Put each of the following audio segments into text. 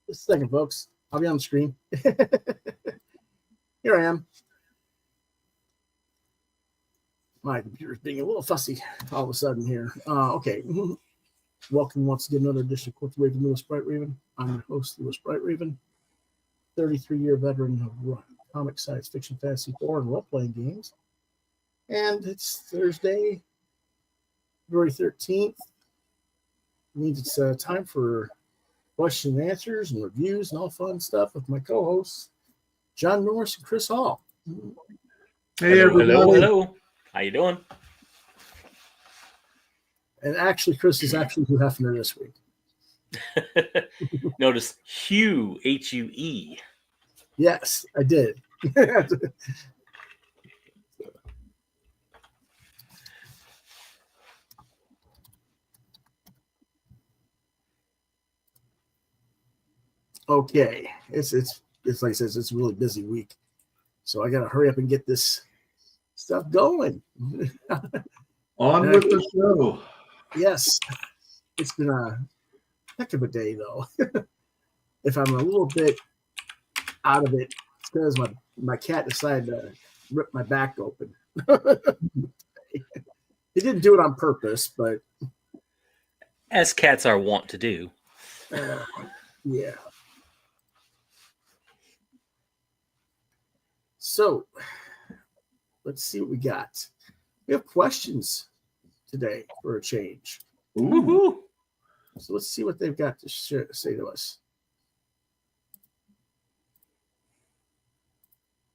Just a second, folks. I'll be on the screen. Here I am. My computer's being a little fussy all of a sudden here. Okay. Welcome once again to another edition of Quoth Raven, Lewis Bright Raven. I'm your host, Lewis Bright Raven, 33-year veteran of comic, science fiction, fantasy, horror, and role-playing games. And it's Thursday, February 13th. It means it's time for questions and answers and reviews and all fun stuff with my co-hosts, John Norris and Chris Hall. Hey, everybody. Hello. How you doing? And actually, Chris is actually Hugh Hefner this week. Notice Hugh, H-U-E. Yes, I did. Okay, it's like I said, it's a really busy week, so I got to hurry up and get this stuff going. On with the show. Yes, it's been a heck of a day, though. If I'm a little bit out of it, it's because my cat decided to rip my back open. He didn't do it on purpose, but as cats are wont to do. Yeah. So, let's see what we got. We have questions today for a change. Woohoo! So let's see what they've got to say to us.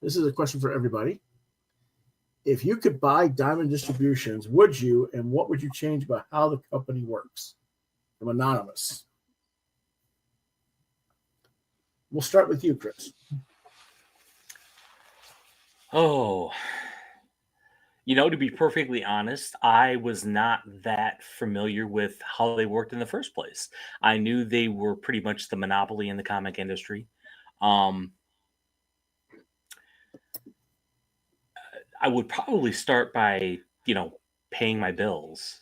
This is a question for everybody. If you could buy Diamond Distributions, would you, and what would you change about how the company works? From Anonymous. We'll start with you, Chris. Oh, to be perfectly honest, I was not that familiar with how they worked in the first place. I knew they were pretty much the monopoly in the comic industry. I would probably start by, paying my bills.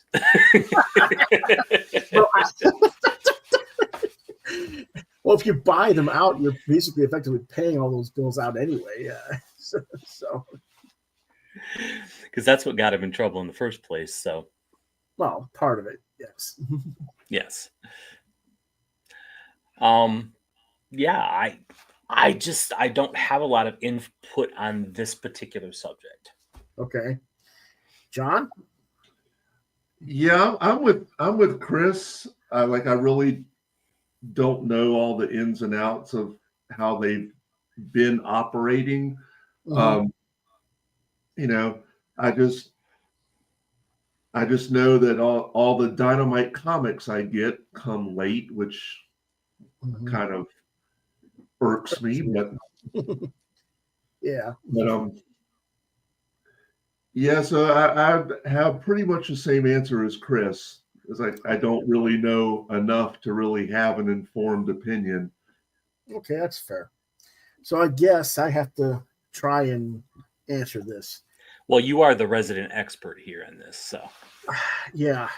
Well, if you buy them out, you're basically effectively paying all those bills out anyway. So, because that's what got him in trouble in the first place. So, well, part of it, yes. Yes. Yeah, I don't have a lot of input on this particular subject. Okay, John. Yeah, I'm with Chris. I really don't know all the ins and outs of how they've been operating. Mm-hmm. I just know that all the Dynamite comics I get come late, which kind of irks me. But yeah. But yeah. So I have pretty much the same answer as Chris, because I don't really know enough to really have an informed opinion. Okay, that's fair. So I guess I have to try and answer this. Well, you are the resident expert here in this, so. Yeah.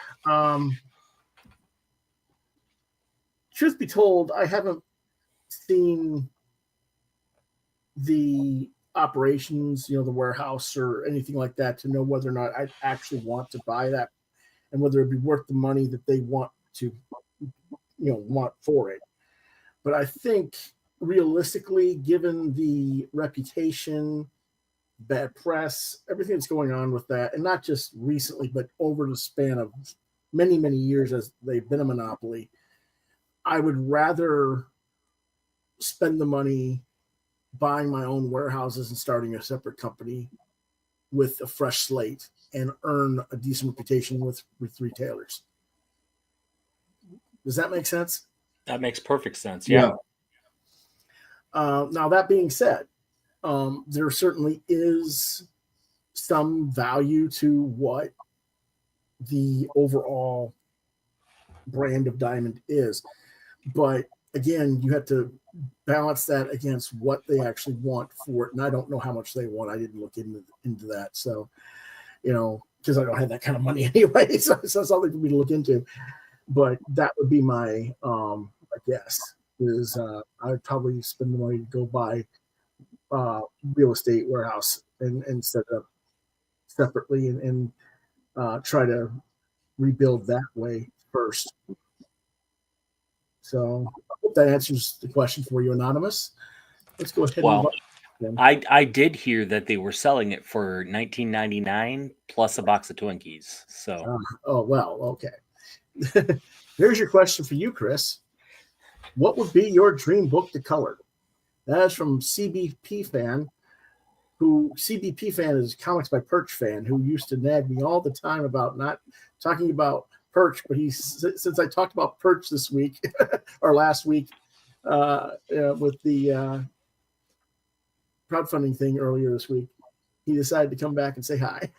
Truth be told, I haven't seen the operations, the warehouse or anything like that to know whether or not I actually want to buy that and whether it'd be worth the money that they want to, want for it. But I think realistically, given the reputation bad press, everything that's going on with that, and not just recently, but over the span of many, many years as they've been a monopoly, I would rather spend the money buying my own warehouses and starting a separate company with a fresh slate and earn a decent reputation with retailers. Does that make sense? That makes perfect sense. Yeah. Now, that being said, there certainly is some value to what the overall brand of diamond is. But again, you have to balance that against what they actually want for it. And I don't know how much they want. I didn't look into that. So, because I don't have that kind of money anyway. So it's something for me to look into. But that would be my guess is I'd probably spend the money to go buy real estate warehouse and set it up separately and try to rebuild that way first. So I hope that answers the question for you, Anonymous. Let's go ahead. Well, I did hear that they were selling it for $19.99 plus a box of Twinkies. So okay. Here's your question for you, Chris. What would be your dream book to color? That is from CBP fan, CBP fan is Comics by Perch fan, who used to nag me all the time about not talking about Perch, but since I talked about Perch this week or last week with the crowdfunding thing earlier this week, he decided to come back and say hi.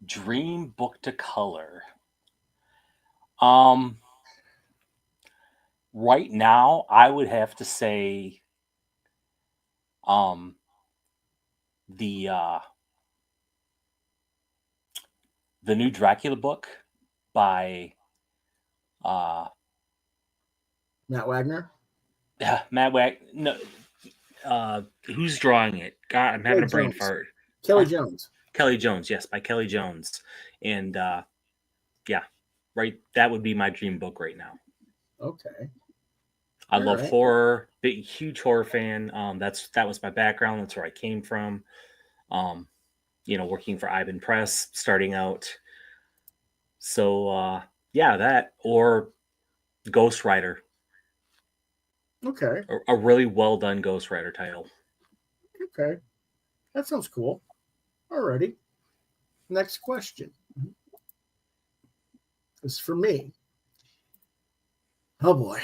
Dream book to color. Right now, I would have to say the new Dracula book by Matt Wagner. No, who's drawing it? God, I'm having a brain fart. Kelly Jones. Kelly Jones, yes, by Kelly Jones, and right, that would be my dream book right now. Okay. I love horror, huge horror fan. That was my background. That's where I came from. Working for Ivan Press, starting out. So that or Ghost Rider. Okay. A really well done Ghost Rider title. Okay. That sounds cool. Alrighty. Next question. This is for me. Oh boy.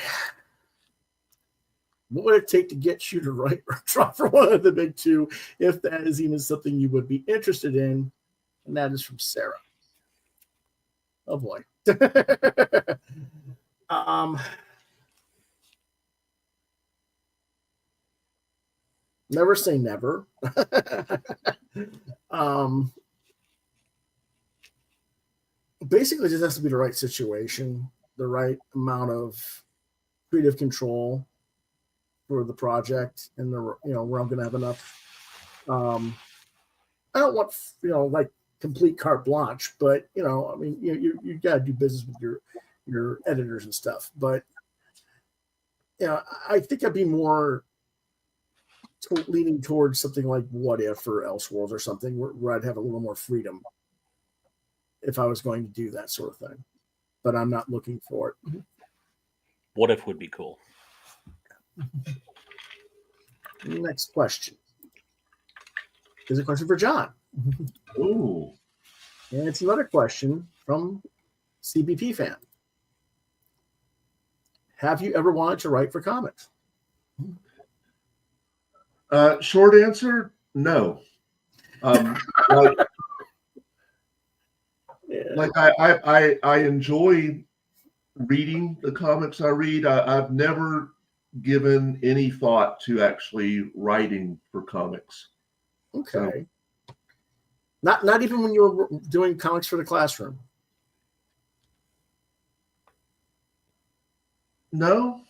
What would it take to get you to write or draw for one of the big two, if that is even something you would be interested in? And that is from Sarah. Oh boy. Never say never. Basically, it just has to be the right situation, the right amount of creative control for the project, and where I'm going to have enough. I don't want like complete carte blanche, but you got to do business with your editors and stuff. But I think I'd be more leaning towards something like What If or Elseworlds or something where I'd have a little more freedom if I was going to do that sort of thing. But I'm not looking for it. What If would be cool. Next question is a question for John. Ooh. And it's another question from CBP fan. Have you ever wanted to write for comics? Short answer, no. Like I enjoy reading the comics I read. I've never given any thought to actually writing for comics. Okay. So, not even when you were doing comics for the classroom. No.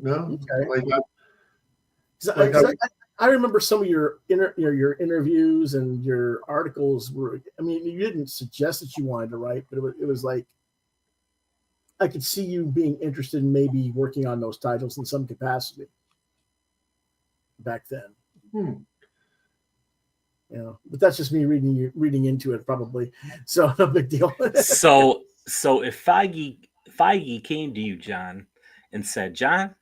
Okay. I remember some of your interviews and your articles were. I mean, you didn't suggest that you wanted to write, but it was like I could see you being interested in maybe working on those titles in some capacity back then. You know, but that's just me reading into it probably. So no big deal. So if Feige came to you, John, and said, John,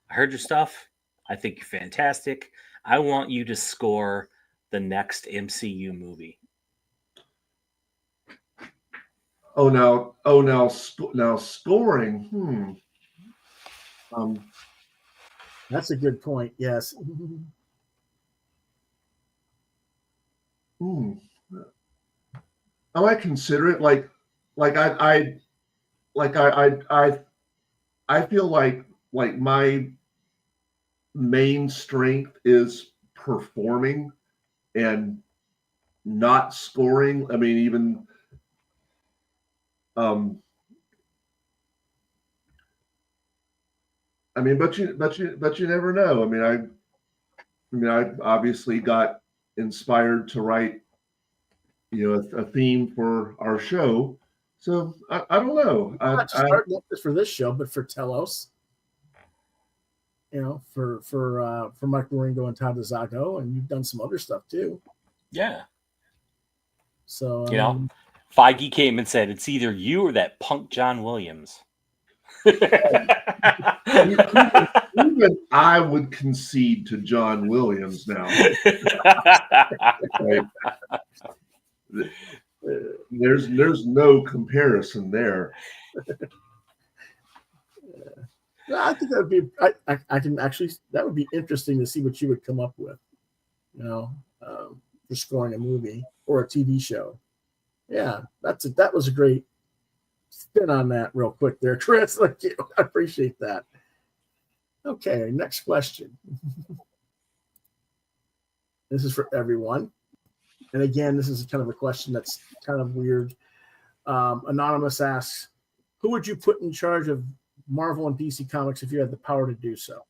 I heard your stuff. I think you're fantastic. I want you to score the next MCU movie. Now scoring. That's a good point. Yes. I might consider it. I feel like my main strength is performing and not scoring. I mean, even but you never know. I obviously got inspired to write, a theme for our show. So I don't know. Not just for this show, but for Telos. You know, for Mike Maringo and Todd DeZago, and you've done some other stuff too. Yeah. So Feige came and said, it's either you or that punk John Williams. Even I would concede to John Williams now. There's no comparison there. I think that would be. I can actually. That would be interesting to see what you would come up with. For scoring a movie or a TV show. Yeah, that was a great spin on that real quick there, Chris. Thank you. I appreciate that. Okay, next question. This is for everyone. And again, this is kind of a question that's kind of weird. Anonymous asks, who would you put in charge of Marvel and DC Comics if you had the power to do so?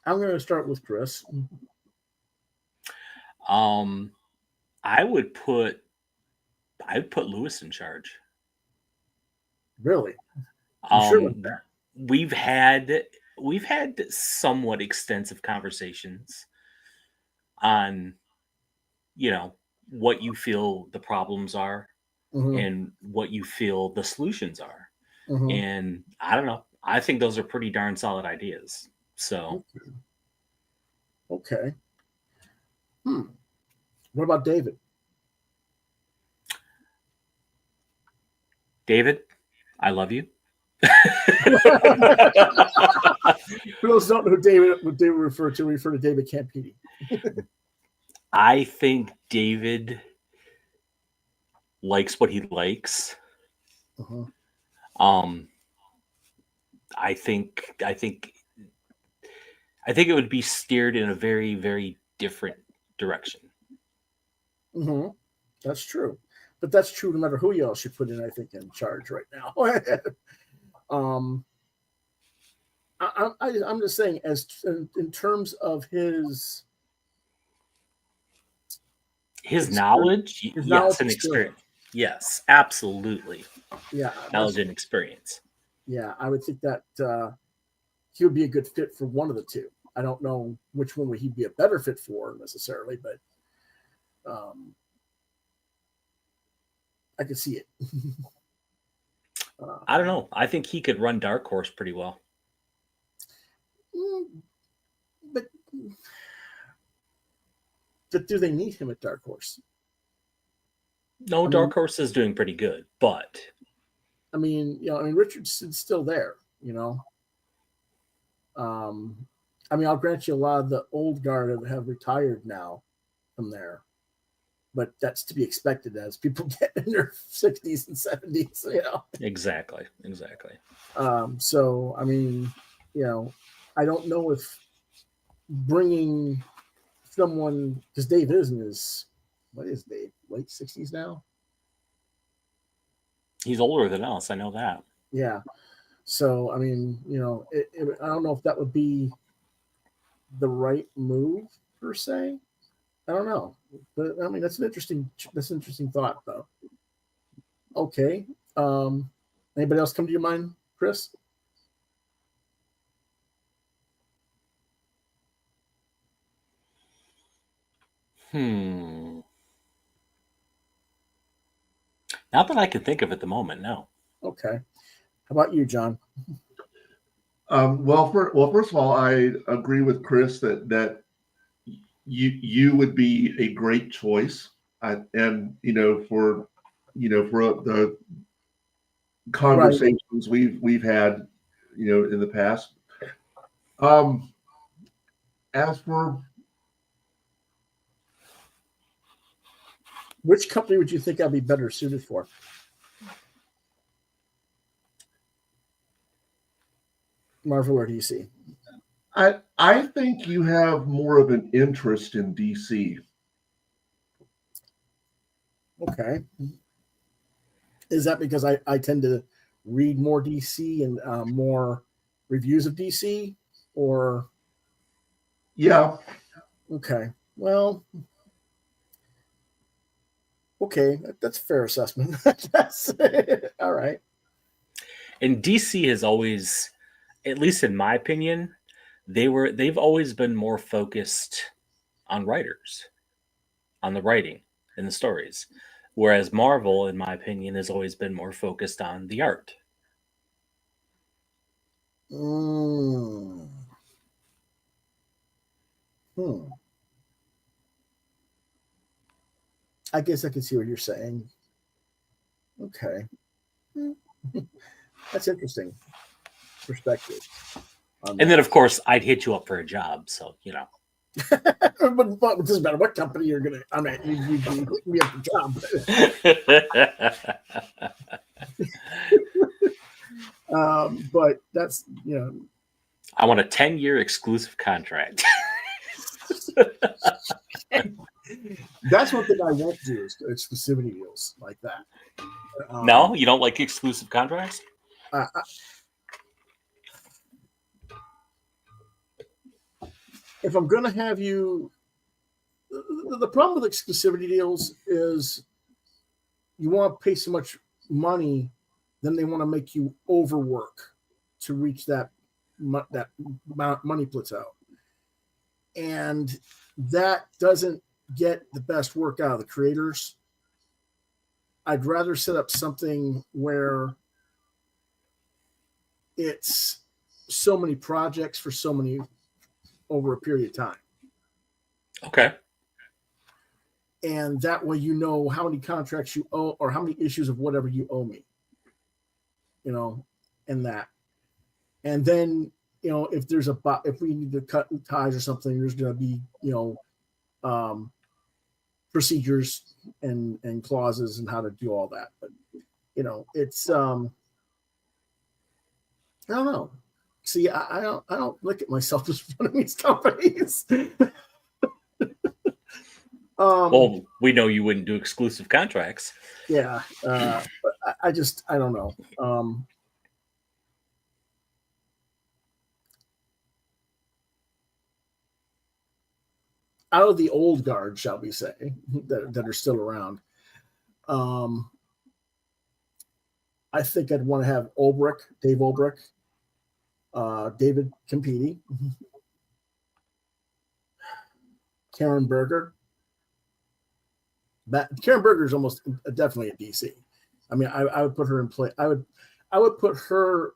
I'm going to start with Chris. I would put Lewis in charge. Really? Sure with that. We've had somewhat extensive conversations on, what you feel the problems are and what you feel the solutions are. And I don't know. I think those are pretty darn solid ideas. So. Okay. What about David? David, I love you. For those who don't know what David refer to David Campini. I think David likes what he likes. I think it would be steered in a very, very different direction. That's true. But that's true no matter who else you put in, I think, in charge right now. I'm just saying, as in terms of his knowledge, yes, and experience. Yes, absolutely. Yeah, knowledge and experience. Yeah, I would think that he would be a good fit for one of the two. I don't know which one would he be a better fit for necessarily, but I could see it. I don't know. I think he could run Dark Horse pretty well. But do they need him at Dark Horse? No, Dark Horse is doing pretty good, but Richardson's still there, I'll grant you a lot of the old guard have retired now from there, but that's to be expected as people get in their 60s and 70s, Exactly. So, I don't know if bringing someone, because Dave is in his, what is Dave, late 60s now? He's older than us. I know that. Yeah. So, I don't know if that would be the right move per se. I don't know. But that's an interesting thought though. Okay. Anybody else come to your mind, Chris? Not that I can think of at the moment, no. Okay. How about you, John? First of all, I agree with Chris that you would be a great choice, and for the conversations we've had, in the past. As for which company would you think I'd be better suited for? Marvel or DC? I think you have more of an interest in DC. Okay. Is that because I tend to read more DC and more reviews of DC, or? Yeah. Okay. Well, okay, that's a fair assessment. That's all right. And DC has always, at least in my opinion, they've always been more focused on writers, on the writing and the stories. Whereas Marvel, in my opinion, has always been more focused on the art. I guess I can see what you're saying. Okay. That's interesting perspective. And then, of course, I'd hit you up for a job. So, but it doesn't matter what company you're going to, I mean, you can hook me up a job. But that's, I want a 10-year exclusive contract. That's one thing I won't do is exclusivity deals like that. No, you don't like exclusive contracts? If I'm going to have you, the problem with exclusivity deals is you want to pay so much money, then they want to make you overwork to reach that money puts out. And that doesn't get the best work out of the creators. I'd rather set up something where it's so many projects for so many over a period of time. Okay. And that way you know how many contracts you owe or how many issues of whatever you owe me. And that. And then, if there's if we need to cut ties or something, there's going to be, procedures and clauses and how to do all that. But, it's, I don't know. See, I don't look at myself as one of these companies. Um, we know you wouldn't do exclusive contracts. Yeah, but I don't know. Out of the old guard, shall we say, that are still around, I think I'd want to have Dave Olbrich, David Campiti, Karen Berger. Karen Berger is almost definitely a DC. I mean, I would put her in play. I would put her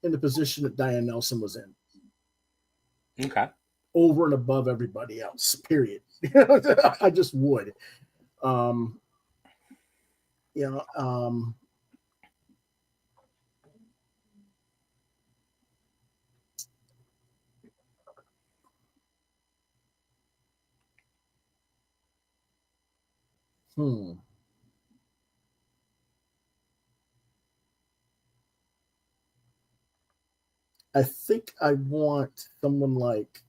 in the position that Diane Nelson was in. Okay. Over and above everybody else, period. I just would. I think I want someone like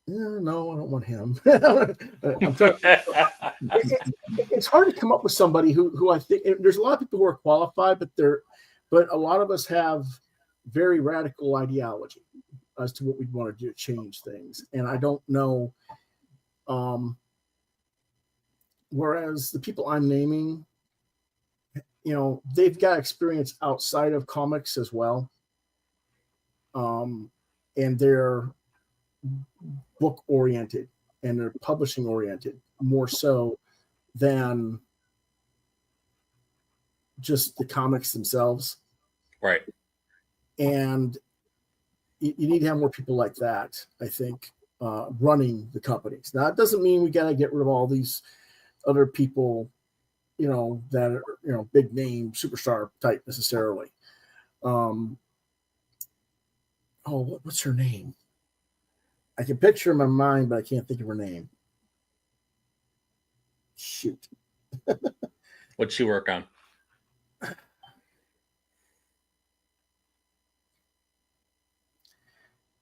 no, I don't want him. It's hard to come up with somebody who I think there's a lot of people who are qualified, but a lot of us have very radical ideology as to what we'd want to do to change things. And I don't know. Whereas the people I'm naming they've got experience outside of comics as well. And they're book oriented and they're publishing oriented more so than just the comics themselves. Right. And you need to have more people like that, I think, running the companies. Now, it doesn't mean we got to get rid of all these other people, that are, big name superstar type necessarily. What's her name? I can picture her in my mind, but I can't think of her name. Shoot. What'd she work on?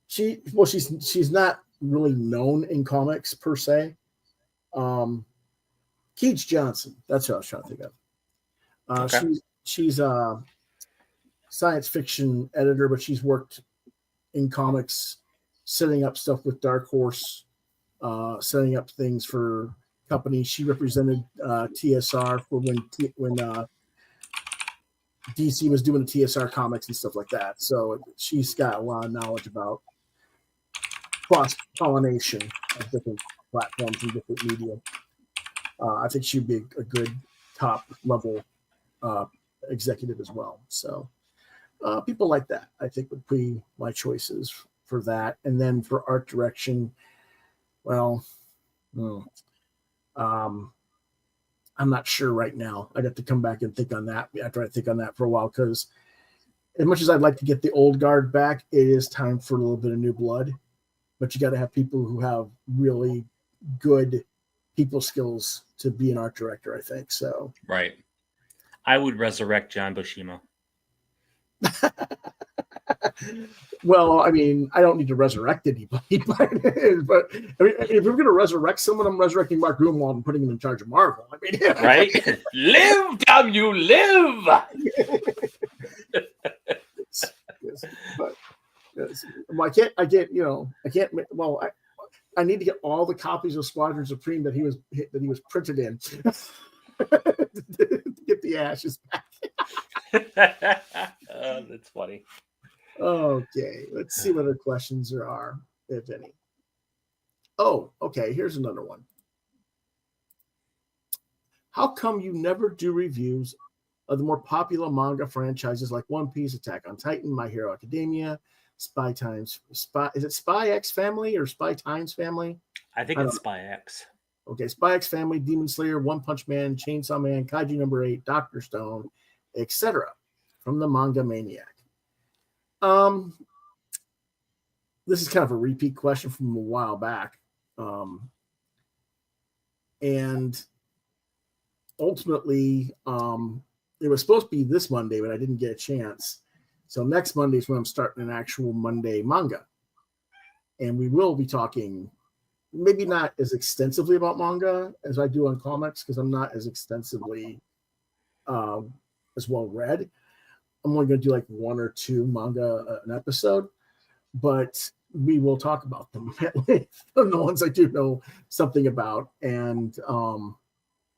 She's not really known in comics per se. Keats Johnson, that's who I was trying to think of. Okay. She's a science fiction editor, but she's worked in comics, setting up stuff with Dark Horse, setting up things for companies. She represented TSR for when DC was doing the TSR comics and stuff like that. So she's got a lot of knowledge about cross-pollination of different platforms and different media. I think she'd be a good top-level executive as well. So people like that, I think, would be my choices for that. And then for art direction, well, I'm not sure right now. I'd have to come back and think on that after I think on that for a while, because as much as I'd like to get the old guard back, it is time for a little bit of new blood. But you got to have people who have really good people skills to be an art director, I think. So Right. I would resurrect John Buscema. Well, I mean, I don't need to resurrect anybody, but I mean, if we're going to resurrect someone, I'm resurrecting Mark Gruenwald and putting him in charge of Marvel. I mean, Right? Live, damn you, live! I need to get all the copies of Squadron Supreme that he was printed in to get the ashes back. That's funny. Okay, let's see what other questions there are, if any. Oh, okay, here's another one. How come you never do reviews of the more popular manga franchises like One Piece, Attack on Titan, My Hero Academia, Spy Is it Spy X Family or Spy Times Family? I think it's Spy X. Okay, Spy X Family, Demon Slayer, One Punch Man, Chainsaw Man, Kaiju Number 8, Dr. Stone, etc. from the Manga Maniac. This is kind of a repeat question from a while back. And ultimately, it was supposed to be this Monday, but I didn't get a chance. So next Monday is when I'm starting an actual Monday manga. And we will be talking maybe not as extensively about manga as I do on comics, because I'm not as extensively as well read. I'm only going to do like one or two manga an episode, but we will talk about them at length. The ones I do know something about. And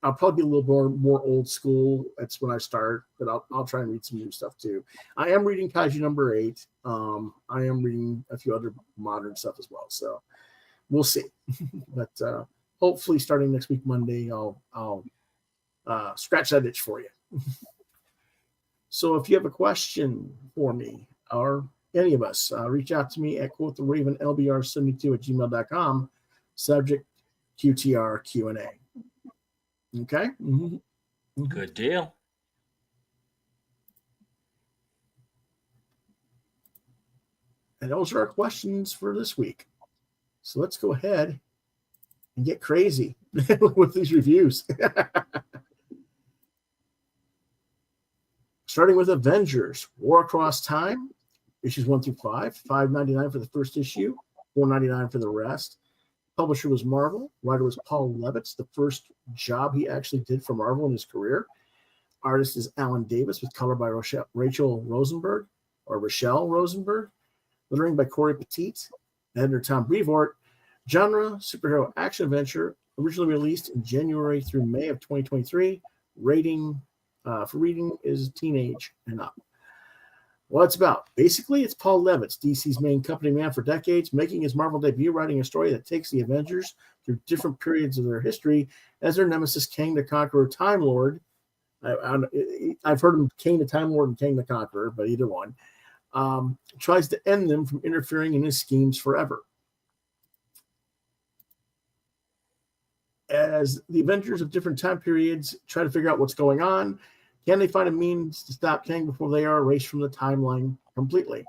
I'll probably be a little more old school. That's when I start, but I'll try and read some new stuff too. I am reading Kaiju Number 8. I am reading a few other modern stuff as well. So we'll see. But hopefully starting next week, Monday, I'll scratch that itch for you. So if you have a question for me or any of us, reach out to me at quotheravenlbr72@gmail.com, subject QTR Q&A. Okay? Mm-hmm. Good deal. And those are our questions for this week. So let's go ahead and get crazy with these reviews. Starting with Avengers, War Across Time, issues 1 through 5, $5.99 for the first issue, $4.99 for the rest. Publisher was Marvel. Writer was Paul Levitz, the first job he actually did for Marvel in his career. Artist is Alan Davis, with color by Rachel Rosenberg. Lettering by Corey Petit. Editor Tom Brevoort. Genre, superhero action adventure. Originally released in January through May of 2023. Rating for reading is teenage and up. Well, it's about basically it's Paul Levitz, DC's main company man for decades, making his Marvel debut, writing a story that takes the Avengers through different periods of their history as their nemesis, Kang the Conqueror, Time Lord. I've heard him Kang the Time Lord and Kang the Conqueror, but either one tries to end them from interfering in his schemes forever. As the Avengers of different time periods try to figure out what's going on, can they find a means to stop Kang before they are erased from the timeline completely?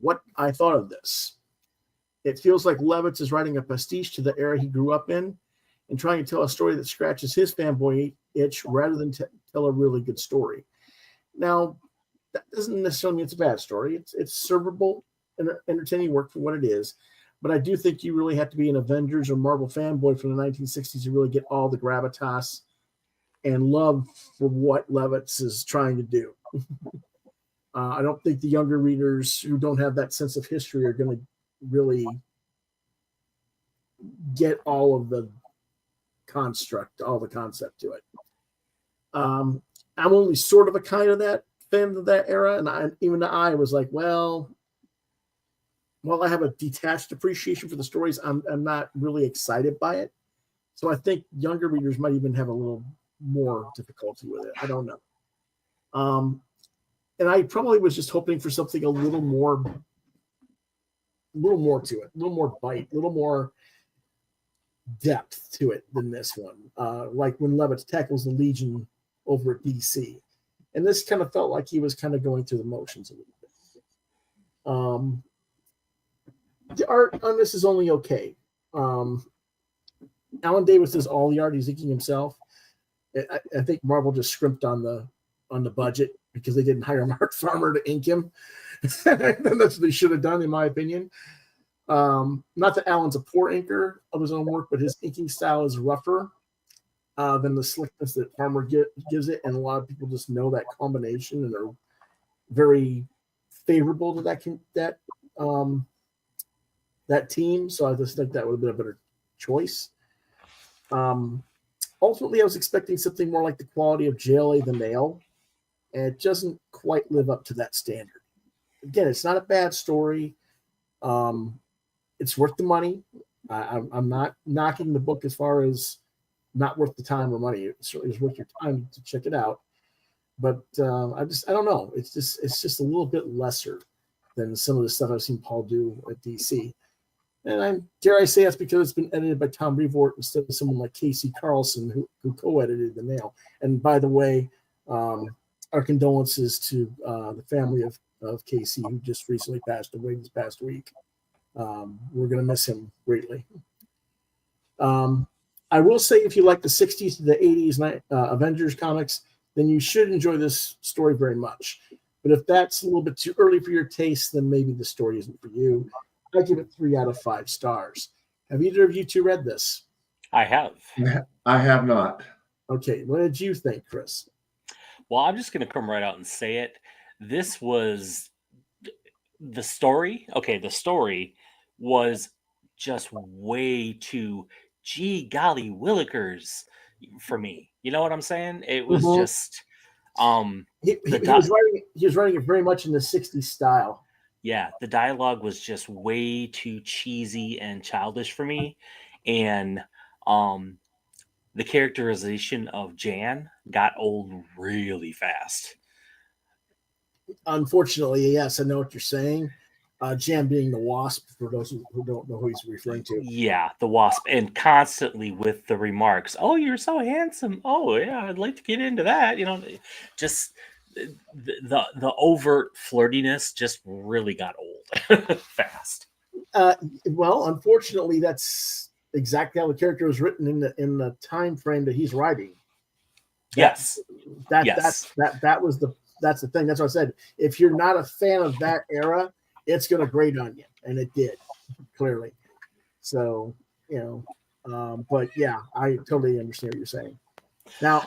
What I thought of this. It feels like Levitz is writing a pastiche to the era he grew up in and trying to tell a story that scratches his fanboy itch rather than tell a really good story. Now, that doesn't necessarily mean it's a bad story. It's servable and entertaining work for what it is. But I do think you really have to be an Avengers or Marvel fanboy from the 1960s to really get all the gravitas and love for what Levitz is trying to do. I don't think the younger readers who don't have that sense of history are going to really get all of the construct, all the concept to it. I'm only sort of a kind of that fan of that era, and even I was like, well, while I have a detached appreciation for the stories, I'm not really excited by it. So I think younger readers might even have a little more difficulty with it. I don't know. And I probably was just hoping for something a little more to it, a little more bite, a little more depth to it than this one. Like when Levitz tackles the Legion over at DC. And this kind of felt like he was kind of going through the motions a little bit. The art on this is only okay. Alan Davis does all the art. He's inking himself. I think Marvel just scrimped on the budget because they didn't hire Mark Farmer to ink him. That's what they should have done, in my opinion. Not that Alan's a poor inker of his own work, but his inking style is rougher than the slickness that Farmer gives it, and a lot of people just know that combination and are very favorable to that team. So I just think that would have been a better choice. Ultimately, I was expecting something more like the quality of JLA The Nail, and it doesn't quite live up to that standard. Again, it's not a bad story. It's worth the money. I'm not knocking the book as far as not worth the time or money. It certainly is worth your time to check it out. But I don't know. It's just a little bit lesser than some of the stuff I've seen Paul do at DC. And dare I say that's because it's been edited by Tom Brevoort instead of someone like Casey Carlson, who co-edited The Nail. And by the way, our condolences to the family of Casey, who just recently passed away this past week. We're going to miss him greatly. I will say, if you like the 60s to the 80s Avengers comics, then you should enjoy this story very much. But if that's a little bit too early for your taste, then maybe the story isn't for you. I give it 3 out of 5 stars. Have either of you two read this? I have. I have not. Okay, what did you think, Chris? Well, I'm just going to come right out and say it. This was the story. Okay, the story was just way too, gee golly willikers for me. You know what I'm saying? It was just he was writing it very much in the 60s style. Yeah, the dialogue was just way too cheesy and childish for me. And the characterization of Jan got old really fast. Unfortunately, yes, I know what you're saying. Jan being the Wasp, for those who don't know who he's referring to. Yeah, the Wasp, and constantly with the remarks, "Oh, you're so handsome. Oh, yeah, I'd like to get into that." You know, just the overt flirtiness just really got old fast. Well, unfortunately, that's exactly how the character was written in the time frame that he's writing. Yes, that's the thing. That's what I said. If you're not a fan of that era, it's going to grate on you, and it did, clearly. So, but yeah, I totally understand what you're saying. Now,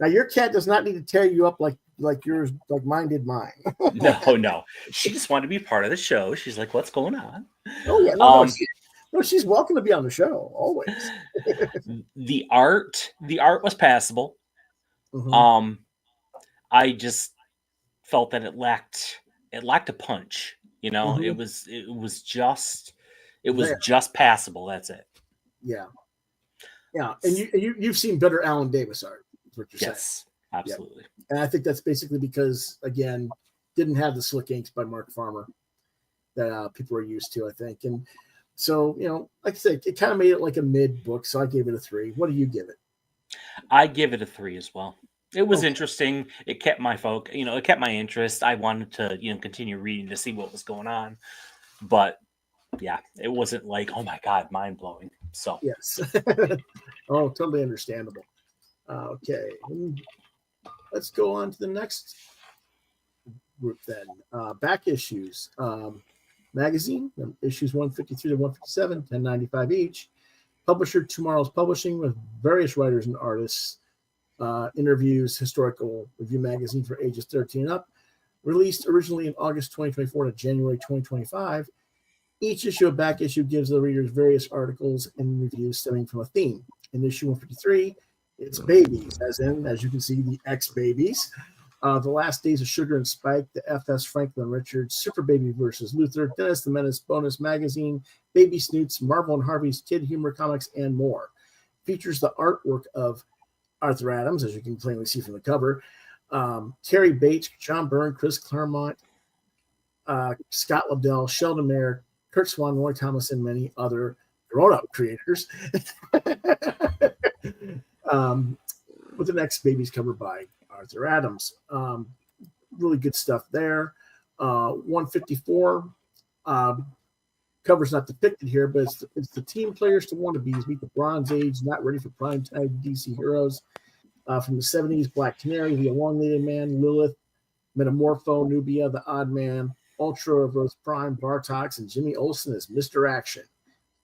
your cat does not need to tear you up like yours, like mine did mine. No. She just wanted to be part of the show. She's like, "What's going on?" Oh yeah, no, she's welcome to be on the show always. The art was passable. Mhm. I just felt that it lacked a punch. You know, Mhm. it was There. just passable. That's it. Yeah. Yeah. And you've seen better Alan Davis art, is what you're saying. Yes, Yeah. absolutely. And I think that's basically because, again, didn't have the slick inks by Mark Farmer that people are used to, I think. And so, like I said, it kind of made it like a mid book. So I gave it a 3. What do you give it? I give it a 3 as well. It was Okay. interesting. It kept my it kept my interest. I wanted to, continue reading to see what was going on. But yeah, it wasn't like, oh my God, mind blowing. So Yes. Oh, totally understandable. Okay. Let's go on to the next group then. Back issues. Magazine, issues 153 to 157, 10.95 each. Publisher Tomorrow's Publishing, with various writers and artists. Interviews, historical review magazine for ages 13 and up. Released originally in August 2024 to January 2025. Each issue of back issue gives the readers various articles and reviews stemming from a theme. In issue 153, it's babies, as you can see, the X babies. The Last Days of Sugar and Spike, the FS Franklin Richards, Super Baby versus Luther, Dennis the Menace bonus magazine, Baby Snoots, Marvel and Harvey's Kid Humor Comics, and more. Features the artwork of Arthur Adams, as you can plainly see from the cover, Terry Bates, John Byrne, Chris Claremont, Scott Lobdell, Sheldon Mayer, Kurt Swan, Roy Thomas, and many other grown-up creators. With the next babies covered by Arthur Adams. Really good stuff there. 154 cover's not depicted here, but it's the team players to wannabes meet the Bronze Age, not ready for prime time DC heroes. From the 70s, Black Canary, The Elongated Man, Lilith, Metamorpho, Nubia, The Odd Man, Ultra of Rose Prime, Bartox, and Jimmy Olsen as Mr. Action.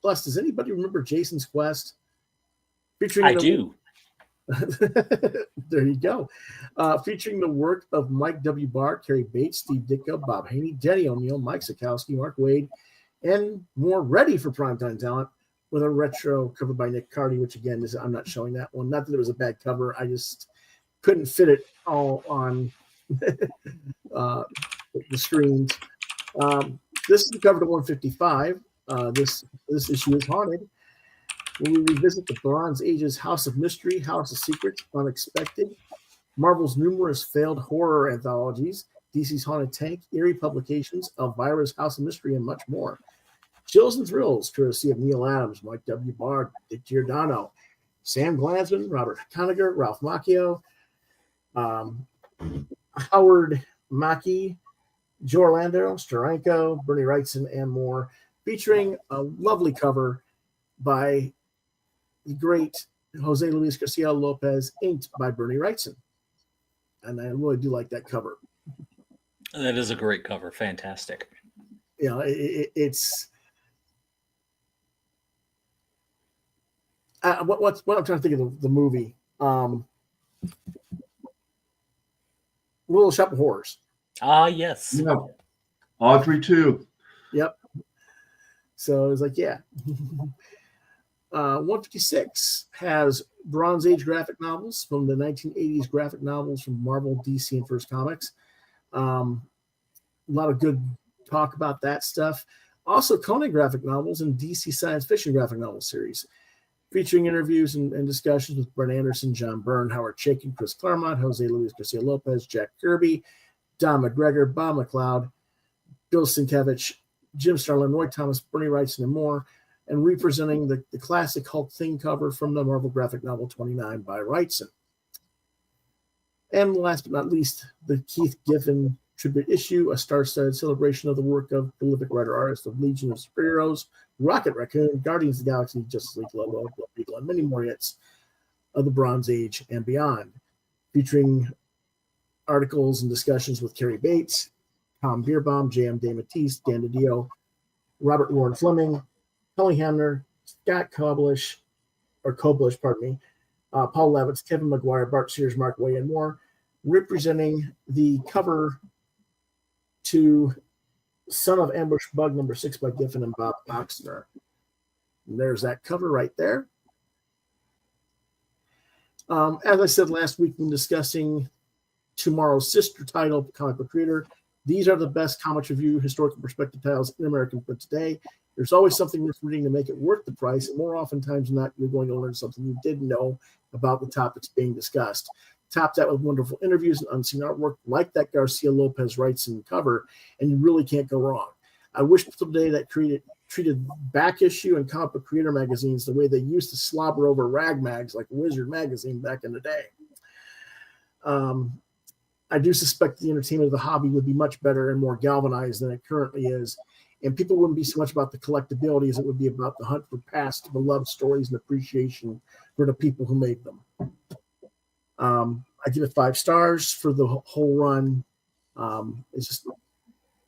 Plus, does anybody remember Jason's Quest? I do. There you go. Featuring the work of Mike W. Barr, Kerry Bates, Steve Ditko, Bob Haney, Denny O'Neil, Mike Sikowski, Mark Wade, and more, ready for primetime talent with a retro cover by Nick Cardy, which again I'm not showing that one. Not that it was a bad cover, I just couldn't fit it all on the screens. This is the cover to 155. This issue is haunted. We revisit the Bronze Age's House of Mystery, House of Secrets, Unexpected, Marvel's numerous failed horror anthologies, DC's Haunted Tank, Eerie Publications, Elvira's House of Mystery, and much more. Chills and Thrills, courtesy of Neil Adams, Mike W. Bard, Dick Giordano, Sam Glanzman, Robert Conagher, Ralph Macchio, Howard Mackie, Joe Orlando, Steranko, Bernie Wrightson, and more, featuring a lovely cover by the great Jose Luis Garcia Lopez, inked by Bernie Wrightson. And I really do like that cover. That is a great cover. Fantastic. You know, it's what I'm trying to think of the movie. Little Shop of Horrors. Yes. Yeah. Audrey too. Yep. So it was like, yeah. 156 has Bronze Age graphic novels from the 1980s graphic novels from Marvel, DC, and First Comics. A lot of good talk about that stuff. Also, Conan graphic novels and DC science fiction graphic novel series, featuring interviews and discussions with Brent Anderson, John Byrne, Howard Chaykin, Chris Claremont, Jose Luis Garcia Lopez, Jack Kirby, Don McGregor, Bob McLeod, Bill Sienkiewicz, Jim Starlin, Roy Thomas, Bernie Wrightson, and more, and representing the classic Hulk Thing cover from the Marvel graphic novel 29 by Wrightson. And last but not least, the Keith Giffen tribute issue, a star-studded celebration of the work of prolific writer-artist of Legion of Superheroes, Rocket Raccoon, Guardians of the Galaxy, Justice League, Lobo, Blood Beetle, and many more hits of the Bronze Age and beyond, featuring articles and discussions with Kerry Bates, Tom Bierbaum, J.M. DeMatteis, Dan DiDio, Robert Warren Fleming, Tony Hamner, Scott Koblish, Paul Levitz, Kevin McGuire, Bart Sears, Mark Way, and more, representing the cover to Son of Ambush Bug number 6 by Giffen and Bob Oxner. And there's that cover right there. As I said last week when discussing tomorrow's sister title, Comic Book Reader, these are the best comics review historical perspective titles in American print today. There's always something worth reading to make it worth the price, and more oftentimes than not, you're going to learn something you didn't know about the topics being discussed. Top that with wonderful interviews and unseen artwork like that Garcia Lopez writes in cover, and you really can't go wrong. I wish today that treated back issue and comic book creator magazines the way they used to slobber over rag mags like Wizard magazine back in the day. I do suspect the entertainment of the hobby would be much better and more galvanized than it currently is, and people wouldn't be so much about the collectability as it would be about the hunt for past beloved stories and appreciation for the people who made them. I give it 5 stars for the whole run. It's just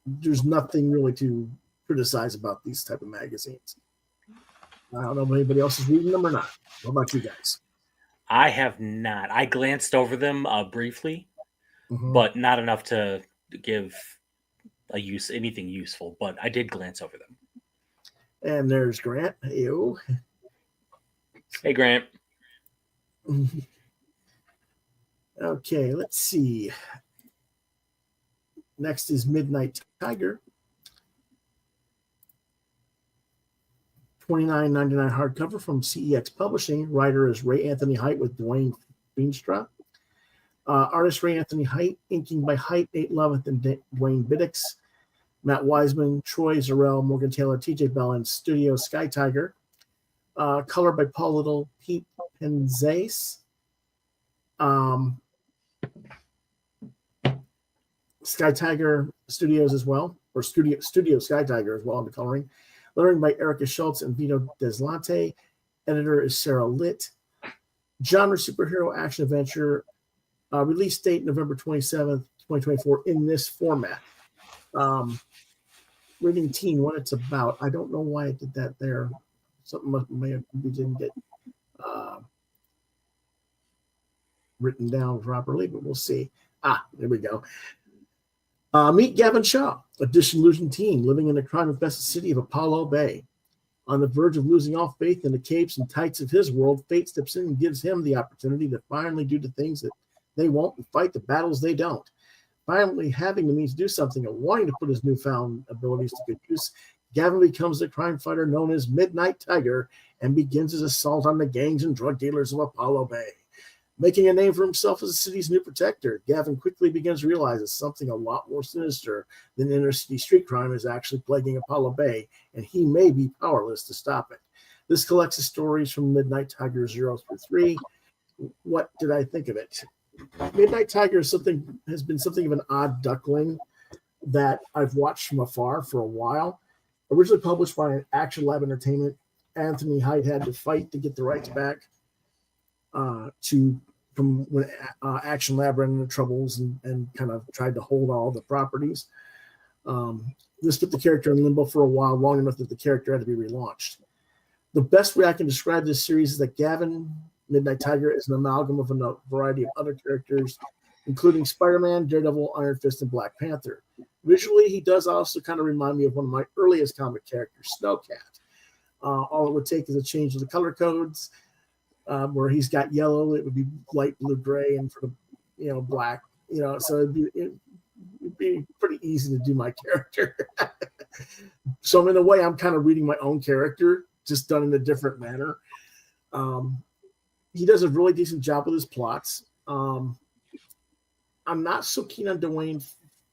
there's nothing really to criticize about these type of magazines. I don't know if anybody else is reading them or not. What about you guys? I have not. I glanced over them briefly, but not enough to give anything useful. But I did glance over them. And there's Grant. Ew. Hey, Grant. Okay, let's see. Next is Midnight Tiger. $29.99 hardcover from CEX Publishing. Writer is Ray Anthony Height with Dwayne Feenstra. Artist Ray Anthony Height, inking by Height, Nate Lovett, and Dwayne Biddix. Matt Wiseman, Troy Zarel, Morgan Taylor, TJ Bell, and Studio Sky Tiger. Color by Paul Little, Pete Penzase. Sky Tiger Studios as well, or Studio Sky Tiger as well on the coloring. Lettering by Erica Schultz and Vito Deslante. Editor is Sarah Litt. Genre superhero action adventure. Release date November 27th, 2024 in this format. Reading teen, what it's about. I don't know why it did that there. Something we didn't get written down properly, but we'll see. There we go. Meet Gavin Shaw, a disillusioned teen living in the crime-infested city of Apollo Bay. On the verge of losing all faith in the capes and tights of his world, fate steps in and gives him the opportunity to finally do the things that they won't and fight the battles they don't. Finally having the means to do something and wanting to put his newfound abilities to good use, Gavin becomes the crime fighter known as Midnight Tiger and begins his assault on the gangs and drug dealers of Apollo Bay. Making a name for himself as the city's new protector, Gavin quickly begins to realize that something a lot more sinister than inner city street crime is actually plaguing Apollo Bay, and he may be powerless to stop it. This collects the stories from Midnight Tiger 0 through 3. What did I think of it? Midnight Tiger has been something of an odd duckling that I've watched from afar for a while. Originally published by Action Lab Entertainment, Anthony Height had to fight to get the rights back from when Action Lab ran into troubles and kind of tried to hold all the properties. This put the character in limbo for a while, long enough that the character had to be relaunched. The best way I can describe this series is that Gavin, Midnight Tiger, is an amalgam of a variety of other characters, including Spider-Man, Daredevil, Iron Fist, and Black Panther. Visually, he does also kind of remind me of one of my earliest comic characters, Snowcat. All it would take is a change of the color codes. Where he's got yellow, it would be light blue gray, and for the black, so it'd be pretty easy to do my character. So in a way, I'm kind of reading my own character, just done in a different manner. He does a really decent job with his plots. I'm not so keen on Dwayne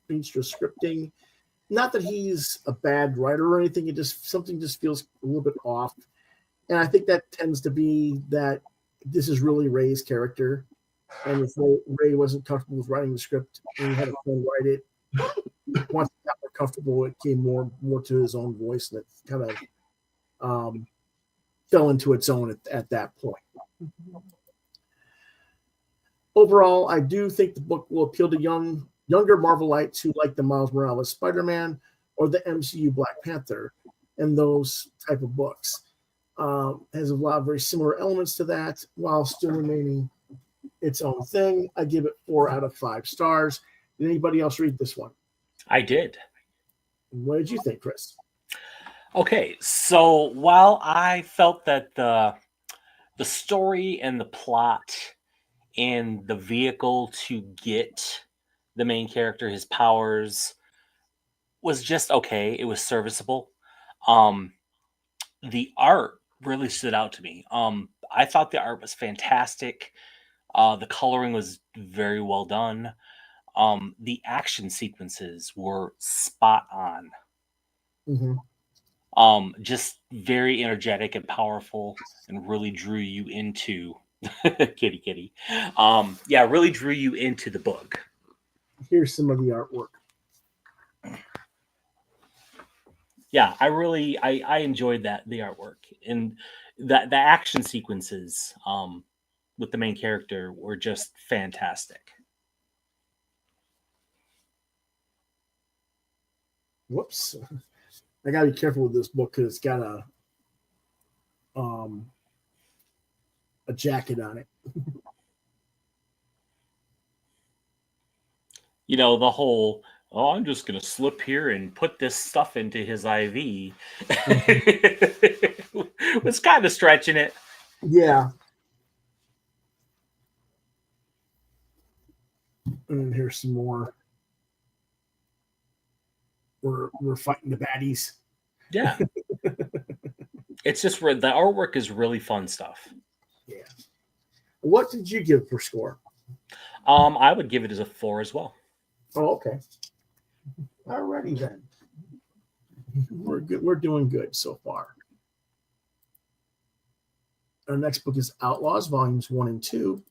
Feenstra's scripting. Not that he's a bad writer or anything. Something just feels a little bit off. And I think that tends to be that this is really Ray's character. And if Ray wasn't comfortable with writing the script and he had a friend write it, once he got more comfortable, it came more to his own voice, and it kind of fell into its own at that point. Overall, I do think the book will appeal to younger Marvelites who like the Miles Morales Spider-Man or the MCU Black Panther and those type of books. Has a lot of very similar elements to that while still remaining its own thing. I give it 4 out of 5 stars. Did anybody else read this one? I did. What did you think, Chris? Okay, so while I felt that the story and the plot and the vehicle to get the main character his powers was just okay. It was serviceable. The art really stood out to me. I thought the art was fantastic. The coloring was very well done. The action sequences were spot on. Mm-hmm. Just very energetic and powerful, and really drew you into kitty. Yeah, really drew you into the book. Here's some of the artwork. Yeah, I enjoyed the artwork, and the action sequences with the main character were just fantastic. Whoops. I gotta be careful with this book because it's got a jacket on it. You know, the whole, oh, I'm just going to slip here and put this stuff into his IV was kind of stretching it. Yeah. And here's some more. We're fighting the baddies. Yeah. It's just the artwork is really fun stuff. Yeah. What did you give for score? I would give it as a 4 as well. Oh, okay. Alrighty then. We're good. We're doing good so far. Our next book is Outlaws, volumes 1 and 2,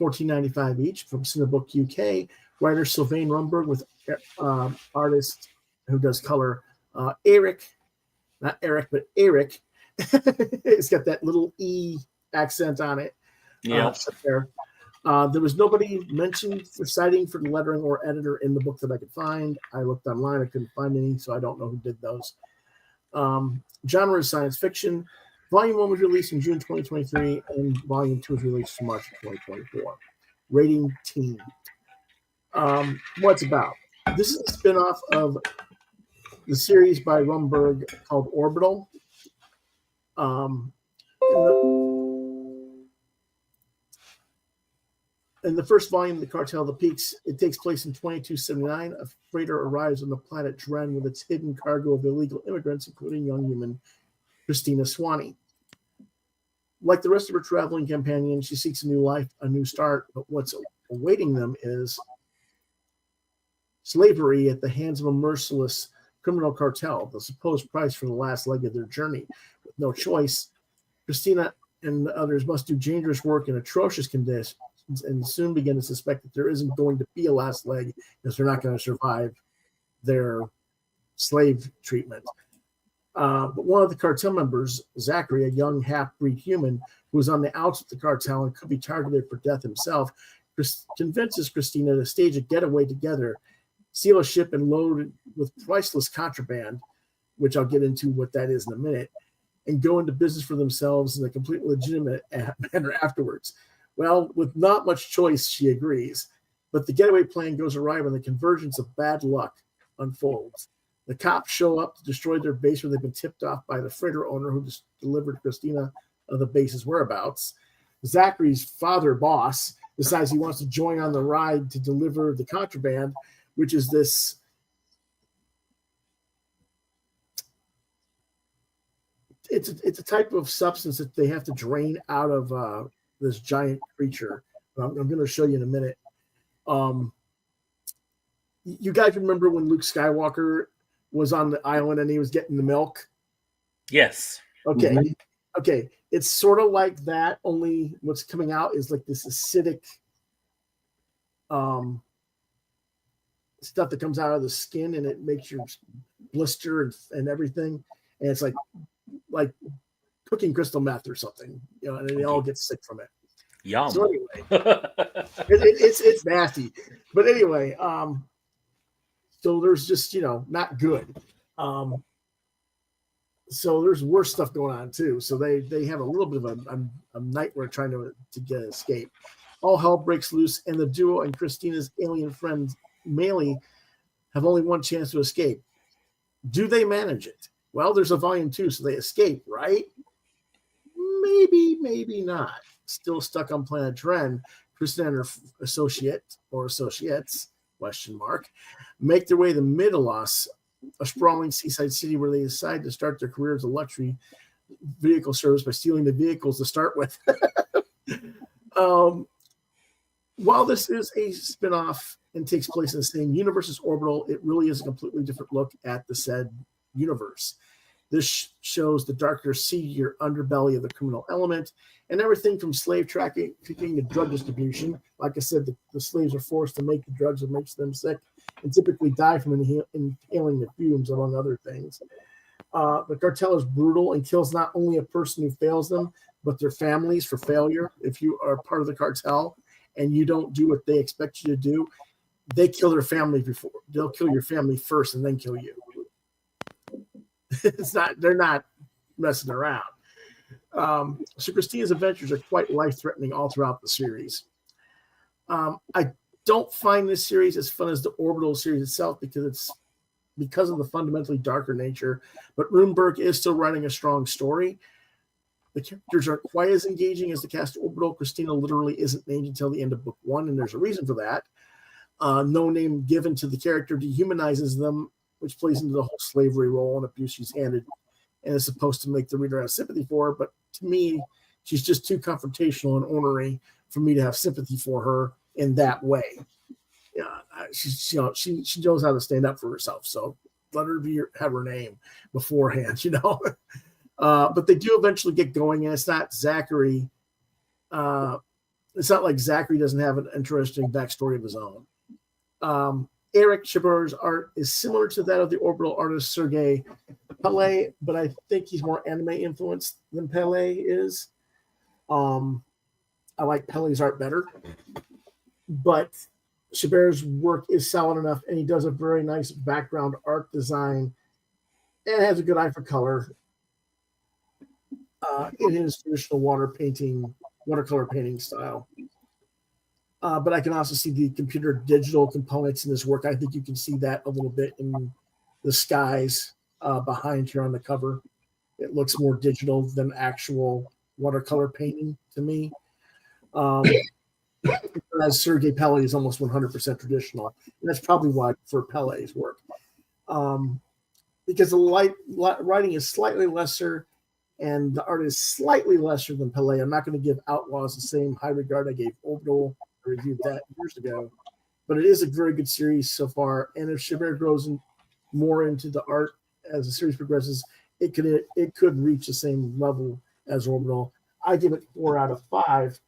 $14.95 each from Cinebook UK. Writer Sylvain Rumberg with artist who does color Eric, not Eric, but Eric. It's got that little E accent on it. Yeah. There was nobody mentioned for citing for the lettering or editor in the book that I could find. I looked online, I couldn't find any, so I don't know who did those. Genre is science fiction. Volume 1 was released in June 2023, and Volume 2 was released in March 2024. Rating teen. What's about? This is a spinoff of the series by Rumberg called Orbital. In the first volume, The Cartel of the Peaks, it takes place in 2279. A freighter arrives on the planet Dren with its hidden cargo of illegal immigrants, including young human Christina Swanee. Like the rest of her traveling companions, she seeks a new life, a new start, but what's awaiting them is slavery at the hands of a merciless criminal cartel, the supposed price for the last leg of their journey. With no choice, Christina and the others must do dangerous work in atrocious conditions and soon begin to suspect that there isn't going to be a last leg because they're not going to survive their slave treatment. But one of the cartel members, Zachary, a young half-breed human who is on the outs of the cartel and could be targeted for death himself, convinces Christina to stage a getaway together, steal a ship and load it with priceless contraband, which I'll get into what that is in a minute, and go into business for themselves in a completely legitimate manner afterwards. Well, with not much choice, she agrees. But the getaway plan goes awry when the convergence of bad luck unfolds. The cops show up to destroy their base where they've been tipped off by the freighter owner who just delivered Christina of the base's whereabouts. Zachary's father boss decides he wants to join on the ride to deliver the contraband, which is this it's a type of substance that they have to drain out of this giant creature. I'm going to show you in a minute. You guys remember when Luke Skywalker was on the island and he was getting the milk? Yes. Okay. Mhm. Okay. It's sort of like that, only what's coming out is like this acidic stuff that comes out of the skin and it makes you blister and everything. And it's like cooking crystal meth or something, and they all get sick from it. Yum. So anyway, it's nasty. But anyway, so there's just, not good. So there's worse stuff going on too. So they have a little bit of a nightmare trying to get escape. All hell breaks loose, and the duo and Christina's alien friend Maylee have only one chance to escape. Do they manage it? Well, there's a volume 2, so they escape, right? maybe not. Still stuck on planet Dren, Kristen and her associates, make their way to Middleos, a sprawling seaside city where they decide to start their career as a luxury vehicle service by stealing the vehicles to start with. While this is a spin-off and takes place in the same universe as Orbital, it really is a completely different look at the said universe. This shows the darker, seedier underbelly of the criminal element and everything from slave trafficking to drug distribution. Like I said, the slaves are forced to make the drugs that makes them sick and typically die from inhaling the fumes, among other things. The cartel is brutal and kills not only a person who fails them, but their families for failure. If you are part of the cartel and you don't do what they expect you to do, they kill their family before. They'll kill your family first and then kill you. They're not messing around. So Christina's adventures are quite life-threatening all throughout the series. I don't find this series as fun as the Orbital series itself because of the fundamentally darker nature, but Runeberg is still writing a strong story. The characters aren't quite as engaging as the cast of Orbital. Christina literally isn't named until the end of book 1, and there's a reason for that. No name given to the character dehumanizes them, which plays into the whole slavery role and abuse she's handed and is supposed to make the reader have sympathy for her. But to me, she's just too confrontational and ornery for me to have sympathy for her in that way. She knows how to stand up for herself. So let her have her name beforehand, But they do eventually get going, and it's not Zachary. It's not like Zachary doesn't have an interesting backstory of his own. Eric Chaber's art is similar to that of the Orbital artist Sergei Pele, but I think he's more anime influenced than Pele is. I like Pele's art better, but Chaber's work is solid enough, and he does a very nice background art design and has a good eye for color in his traditional watercolor painting style. But I can also see the computer digital components in this work. I think you can see that a little bit in the skies behind here on the cover. It looks more digital than actual watercolor painting to me. Whereas Sergei Pele is almost 100% traditional. And that's probably why I prefer Pele's work. Because the writing is slightly lesser and the art is slightly lesser than Pele. I'm not going to give Outlaws the same high regard I gave Orbital. I reviewed that years ago, but it is a very good series so far. And if Chaber grows more into the art as the series progresses, it could reach the same level as Orbital. I give it 4 out of 5,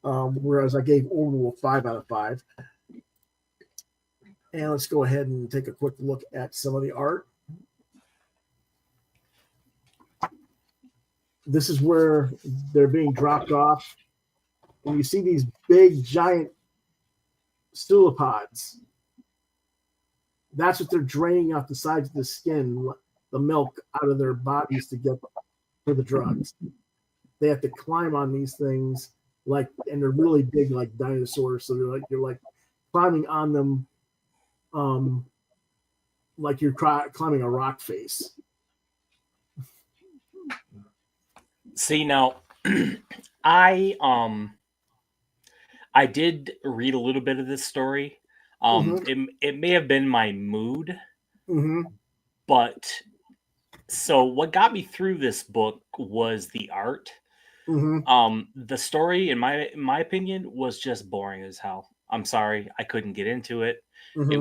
whereas I gave Orbital 5 out of 5. And let's go ahead and take a quick look at some of the art. This is where they're being dropped off. And you see these big, giant pseudopods. That's what they're draining off the sides of the skin, the milk out of their bodies to get for the drugs. They have to climb on these things, and they're really big, like dinosaurs. So you're like climbing on them, like you're climbing a rock face. See, now, I did read a little bit of this story. It may have been my mood, but so what got me through this book was the art. The story, in my opinion, was just boring as hell. I'm sorry, I couldn't get into it. It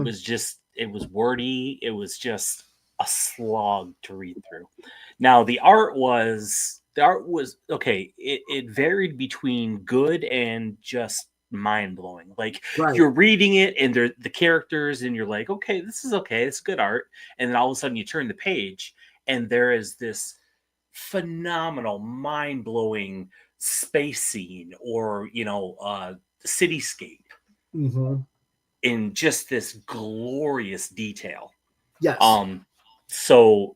was wordy. It was just a slog to read through. Now the art was okay. It varied between good and just mind-blowing. Like, right. You're reading it and they're the characters and you're like, okay, this is okay, it's good art. And then all of a sudden you turn the page and there is this phenomenal, mind-blowing space scene or cityscape in just this glorious detail. Yes. So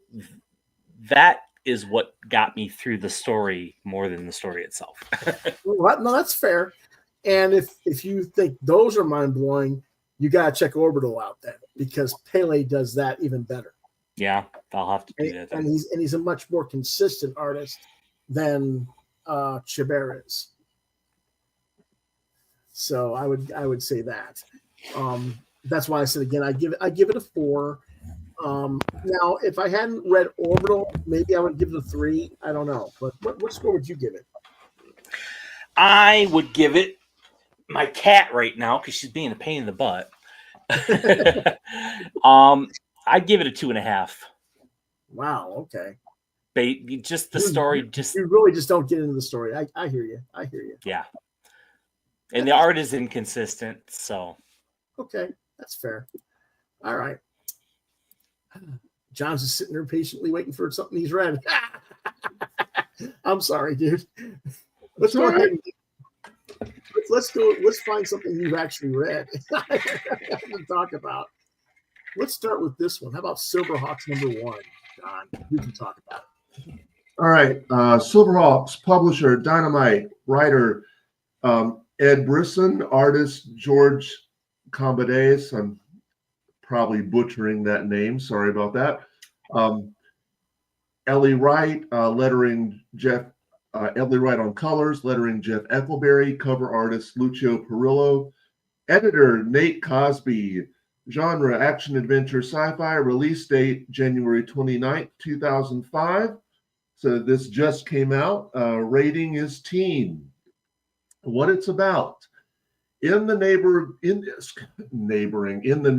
that is what got me through the story more than the story itself. Well, no, that's fair. And if you think those are mind-blowing, you got to check Orbital out then, because Pele does that even better. Yeah, I'll have to do that then. And he's a much more consistent artist than Chiber is. So I would say that. That's why I said again, I give it a 4. Now, if I hadn't read Orbital, maybe I would give it a 3. I don't know, but what score would you give it? I would give it my cat right now because she's being a pain in the butt. I'd give it a 2.5. Wow. Okay. Just the story, you really just don't get into the story. I hear you. Yeah. And the art is inconsistent, so. Okay, that's fair. All right. John's just sitting there patiently waiting for something he's read. I'm sorry, dude. Let's go ahead. Let's go. Let's find something you've actually read to talk about. Let's start with this one. How about Silverhawks #1, John? You can talk about it. All right. Silverhawks, publisher, Dynamite, writer, Ed Brisson, artist, George Combades. I'm probably butchering that name. Sorry about that. Ellie Wright, lettering Jeff. Ellie Wright on colors, lettering Jeff Eckelberry, cover artist Lucio Perillo, editor Nate Cosby, genre action adventure sci-fi, release date January 29th, 2005. So this just came out. Rating is teen. What it's about. In the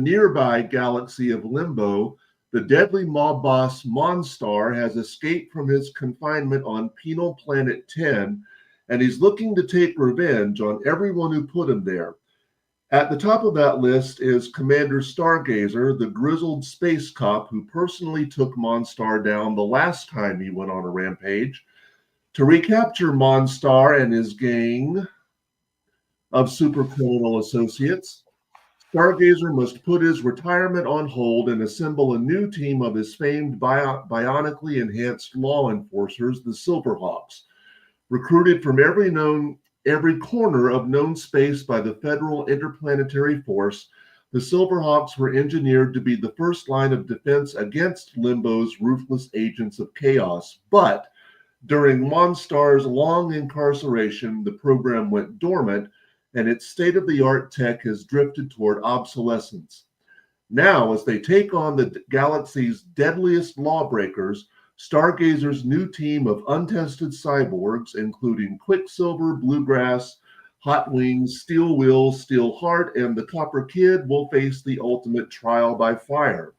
nearby galaxy of Limbo, the deadly mob boss Monstar has escaped from his confinement on Penal Planet 10, and he's looking to take revenge on everyone who put him there. At the top of that list is Commander Stargazer, the grizzled space cop who personally took Monstar down the last time he went on a rampage. To recapture Monstar and his gang of supercriminal associates, Stargazer must put his retirement on hold and assemble a new team of his famed bionically enhanced law enforcers, the Silverhawks. Recruited from every corner of known space by the Federal Interplanetary Force, the Silverhawks were engineered to be the first line of defense against Limbo's ruthless agents of chaos. But during Monstar's long incarceration, the program went dormant, and its state-of-the-art tech has drifted toward obsolescence. Now, as they take on the galaxy's deadliest lawbreakers, Stargazer's new team of untested cyborgs, including Quicksilver, Bluegrass, Hot Wings, Steel Wheels, Steel Heart, and the Copper Kid, will face the ultimate trial by fire.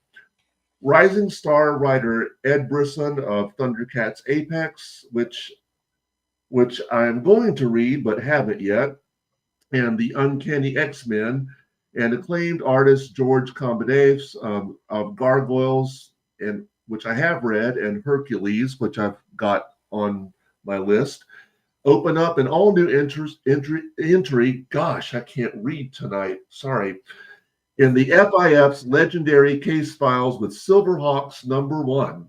Rising star writer Ed Brisson of Thundercats Apex, which I'm going to read but haven't yet, and the Uncanny X-Men, and acclaimed artist George Combades of Gargoyles, and which I have read, and Hercules, which I've got on my list, open up an all-new entry. Gosh, I can't read tonight. Sorry. In the FIF's legendary case files with Silverhawks #1.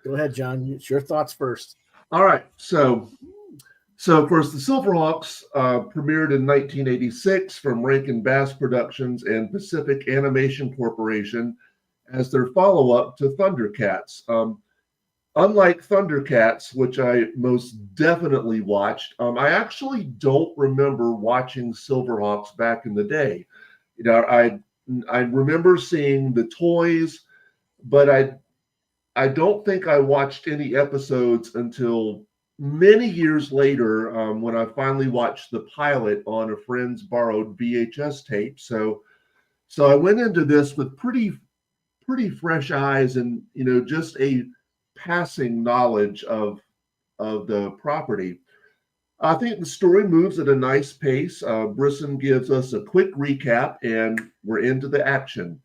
Go ahead, John. It's your thoughts first. All right. So of course, the Silverhawks premiered in 1986 from Rankin Bass Productions and Pacific Animation Corporation as their follow-up to Thundercats. Unlike Thundercats, which I most definitely watched, I actually don't remember watching Silverhawks back in the day. You know, I remember seeing the toys, but I don't think I watched any episodes until many years later, when I finally watched the pilot on a friend's borrowed VHS tape. So I went into this with pretty fresh eyes and, you know, just a passing knowledge of the property. I think the story moves at a nice pace. Brisson gives us a quick recap and we're into the action.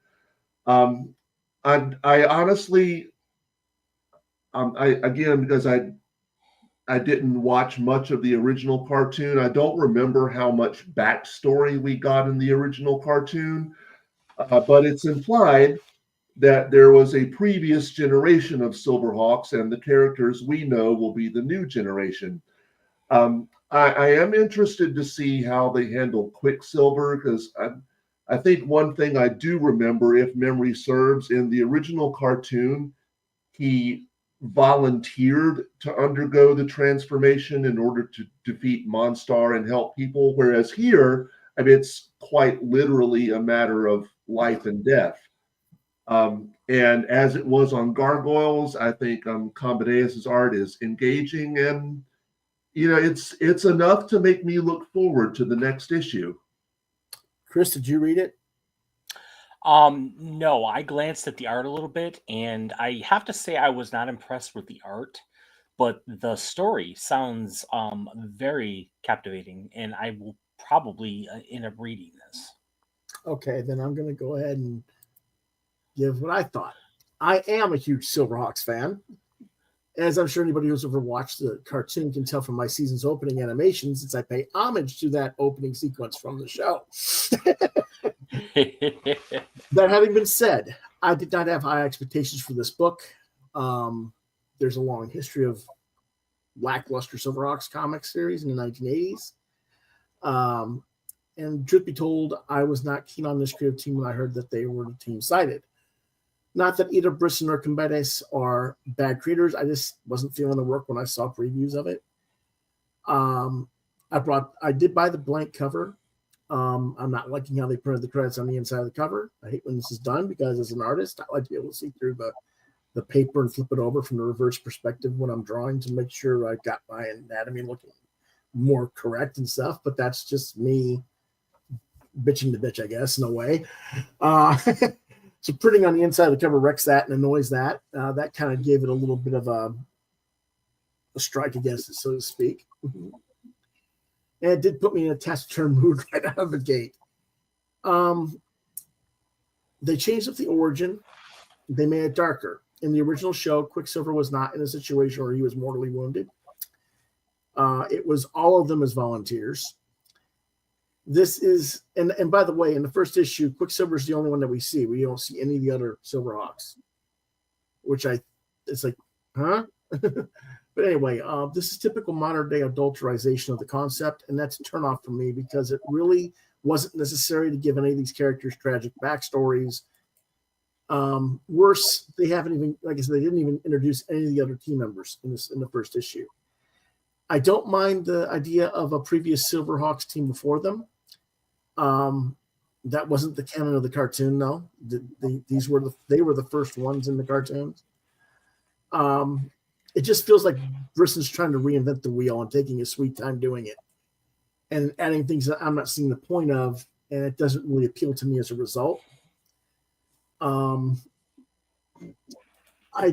I honestly, because I didn't watch much of the original cartoon. I don't remember how much backstory we got in the original cartoon, but it's implied that there was a previous generation of Silverhawks, and the characters we know will be the new generation. I am interested to see how they handle Quicksilver, because I think one thing I do remember, if memory serves, in the original cartoon, he volunteered to undergo the transformation in order to defeat Monstar and help people. Whereas here, I mean, it's quite literally a matter of life and death. And as it was on Gargoyles, I think Combadeus's art is engaging, and it's enough to make me look forward to the next issue. Chris, did you read it? No, I glanced at the art a little bit, and I have to say I was not impressed with the art, but the story sounds very captivating, and I will probably end up reading this. Okay, then I'm going to go ahead and give what I thought. I am a huge Silverhawks fan. As I'm sure anybody who's ever watched the cartoon can tell from my season's opening animation, since I pay homage to that opening sequence from the show. That having been said, I did not have high expectations for this book. There's a long history of lackluster Silverhawks comic series in the 1980s. And truth be told, I was not keen on this creative team when I heard that they were the team cited. Not that either Brisson or Combedes are bad creators. I just wasn't feeling the work when I saw previews of it. I did buy the blank cover. I'm not liking how they printed the credits on the inside of the cover. I hate when this is done because as an artist, I like to be able to see through the paper and flip it over from the reverse perspective when I'm drawing to make sure I got my anatomy looking more correct and stuff. But that's just me bitching the bitch, I guess, in a way. So printing on the inside of the cover wrecks that and annoys that. That kind of gave it a little bit of a strike against it, so to speak. And it did put me in a taciturn mood right out of the gate. They changed up the origin. They made it darker. In the original show, Quicksilver was not in a situation where he was mortally wounded. It was all of them as volunteers. This is, and by the way, in the first issue, Quicksilver is the only one that we see. We don't see any of the other Silverhawks, which it's like, huh? But anyway, this is typical modern day adulterization of the concept, and that's a turnoff for me because it really wasn't necessary to give any of these characters tragic backstories. Worse, they haven't even, like I said, they didn't even introduce any of the other team members in the first issue. I don't mind the idea of a previous Silverhawks team before them. That wasn't the canon of the cartoon, though. They were the first ones in the cartoons. It just feels like Brisson's trying to reinvent the wheel and taking his sweet time doing it and adding things that I'm not seeing the point of, and it doesn't really appeal to me as a result. I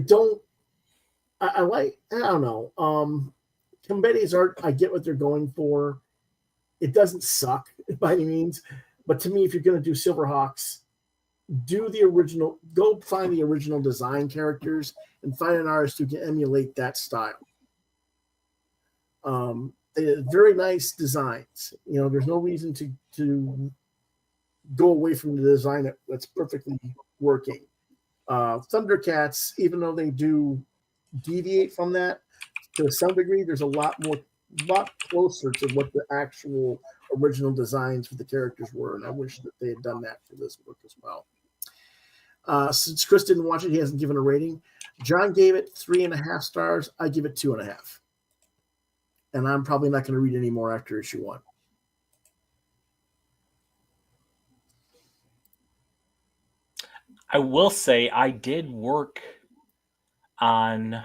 don't know. Combede's art, I get what they're going for. It doesn't suck by any means, but to me, if you're going to do Silverhawks, do the original. Go find the original design characters and find an artist who can emulate that style. They have very nice designs. There's no reason to go away from the design that's perfectly working. Thundercats, even though they do deviate from that to some degree, there's a lot closer to what the actual original designs for the characters were, and I wish that they had done that for this book as well. Since Chris didn't watch it, he hasn't given a rating. John gave it 3.5 stars. I give it 2.5. And I'm probably not going to read any more after issue 1. I will say I did work on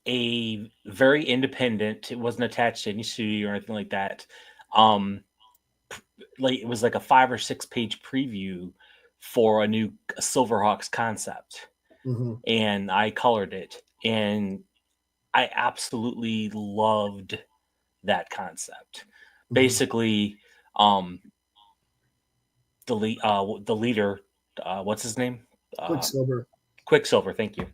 a very independent, it wasn't attached to any studio or anything like that. It was like a 5 or 6 page preview for a new Silverhawks concept. Mm-hmm. And I colored it, and I absolutely loved that concept. Mm-hmm. Basically, the leader, what's his name? Quicksilver, thank you.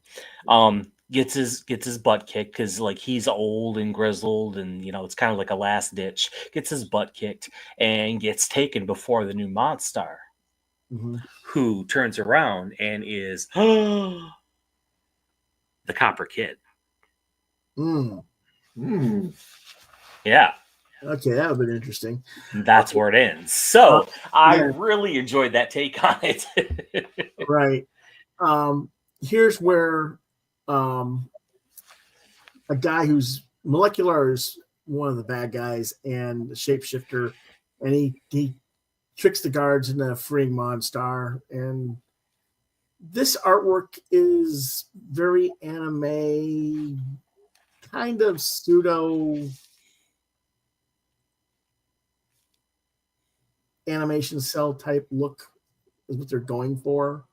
Gets his butt kicked because he's old and grizzled, and it's kind of like a last ditch. Gets his butt kicked and gets taken before the new Monstar, mm-hmm. who turns around and is the Copper Kid. Yeah. Okay, that would have been interesting. That's where it ends. So I really enjoyed that take on it. Right. Here's where a guy who's molecular is one of the bad guys and the shapeshifter, and he tricks the guards into freeing Monstar. And this artwork is very anime, kind of pseudo animation cell type look is what they're going for.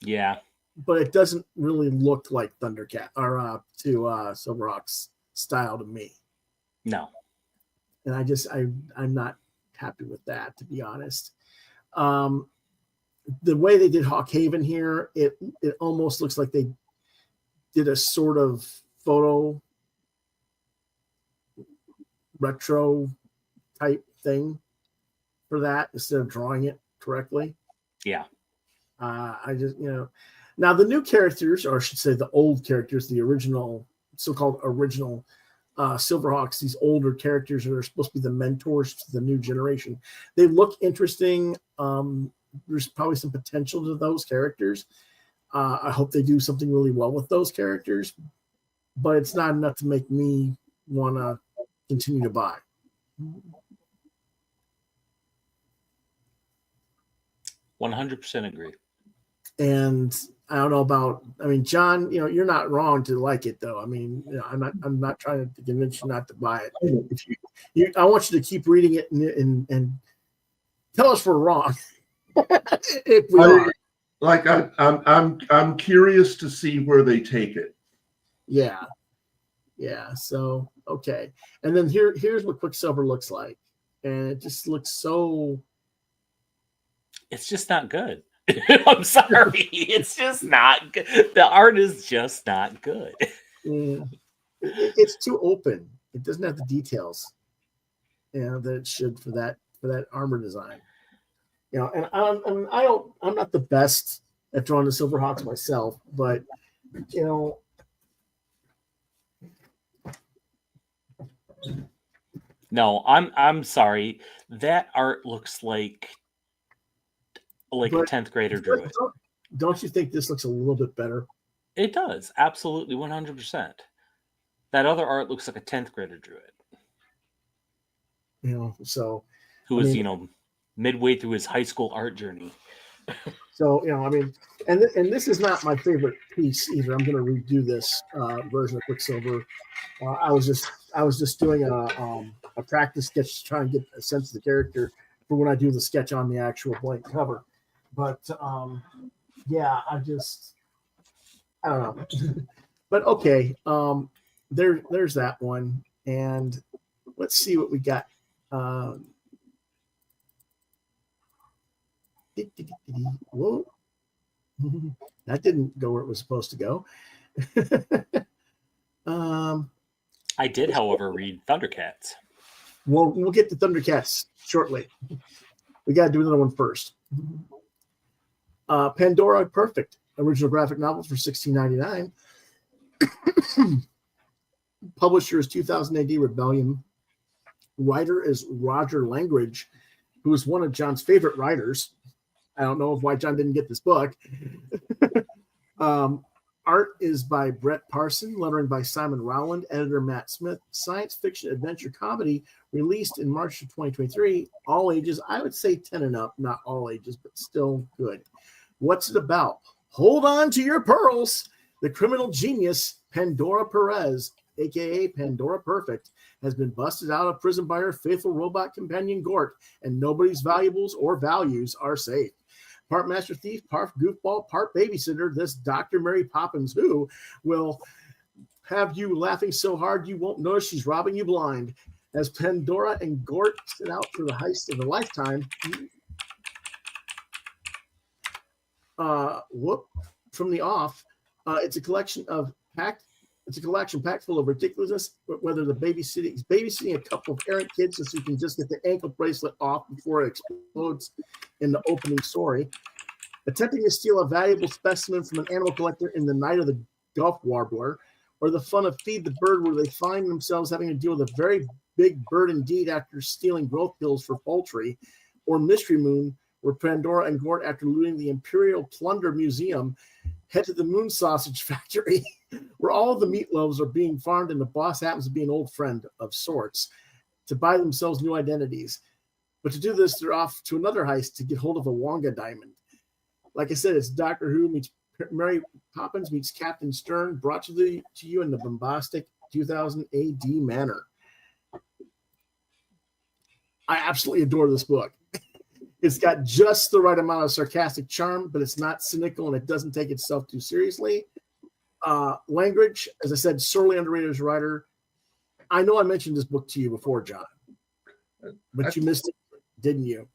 Yeah. But it doesn't really look like Thundercat or Silverhawks style to me. No. And I'm not happy with that, to be honest. The way they did Hawkhaven here, it almost looks like they did a sort of photo retro type thing for that instead of drawing it correctly. Yeah. I just, now the new characters, or I should say the old characters, the original, so-called original Silverhawks, these older characters that are supposed to be the mentors to the new generation. They look interesting. There's probably some potential to those characters. I hope they do something really well with those characters, but it's not enough to make me want to continue to buy. 100% agree. And I don't know about, John, you're not wrong to like it though. I'm not trying to convince you not to buy it. If I want you to keep reading it and tell us we're wrong. If we are. Like I'm curious to see where they take it. Yeah. So okay, and then here's what Quicksilver looks like, and it just looks so. It's just not good. I'm sorry, it's just not good. The art is just not good. It's too open. It doesn't have the details, that it should for that armor design. And I'm not the best at drawing the Silverhawks myself, but No, I'm sorry. That art looks like a 10th grader drew it. Don't you think this looks a little bit better? It does, absolutely, 100%. That other art looks like a 10th grader drew it. So who was midway through his high school art journey. So and this is not my favorite piece either. I'm going to redo this version of Quicksilver. I was just doing a practice sketch to try and get a sense of the character for when I do the sketch on the actual blank cover. But yeah, I don't know. But okay, there's that one, and let's see what we got. Whoa. That didn't go where it was supposed to go. I did, however, read Thundercats. We'll get to Thundercats shortly. We got to do another one first. Pandora Perfect, original graphic novels for $16.99. Publisher is 2000 AD Rebellion. Writer is Roger Langridge, who is one of John's favorite writers. I don't know why John didn't get this book. Art is by Brett Parson, lettering by Simon Rowland, editor Matt Smith. Science fiction adventure comedy released in March of 2023. All ages, I would say 10 and up, not all ages, but still good. What's it about? Hold on to your pearls. The criminal genius Pandora Perez, aka Pandora Perfect, has been busted out of prison by her faithful robot companion Gort, and nobody's valuables or values are safe. Part master thief, part goofball, part babysitter, this Dr. Mary Poppins, who will have you laughing so hard you won't notice she's robbing you blind. As Pandora and Gort set out for the heist of a lifetime, from the off, it's a collection packed full of ridiculousness, whether the babysitting a couple of errant kids so you can just get the ankle bracelet off before it explodes in the opening story, attempting to steal a valuable specimen from an animal collector in the Night of the Gulf Warbler, or the fun of Feed the Bird, where they find themselves having to deal with a very big bird indeed after stealing growth pills for poultry, or Mystery Moon, where Pandora and Gort, after looting the Imperial Plunder Museum, head to the Moon Sausage Factory, where all of the meatloaves are being farmed, and the boss happens to be an old friend of sorts, to buy themselves new identities. But to do this, they're off to another heist to get hold of a Wonga diamond. Like I said, it's Doctor Who meets Mary Poppins meets Captain Stern, brought to you in the bombastic 2000 AD manner. I absolutely adore this book. It's got just the right amount of sarcastic charm, but it's not cynical and it doesn't take itself too seriously. Language, as I said, sorely underrated as a writer. I know I mentioned this book to you before, John, but you missed it, didn't you?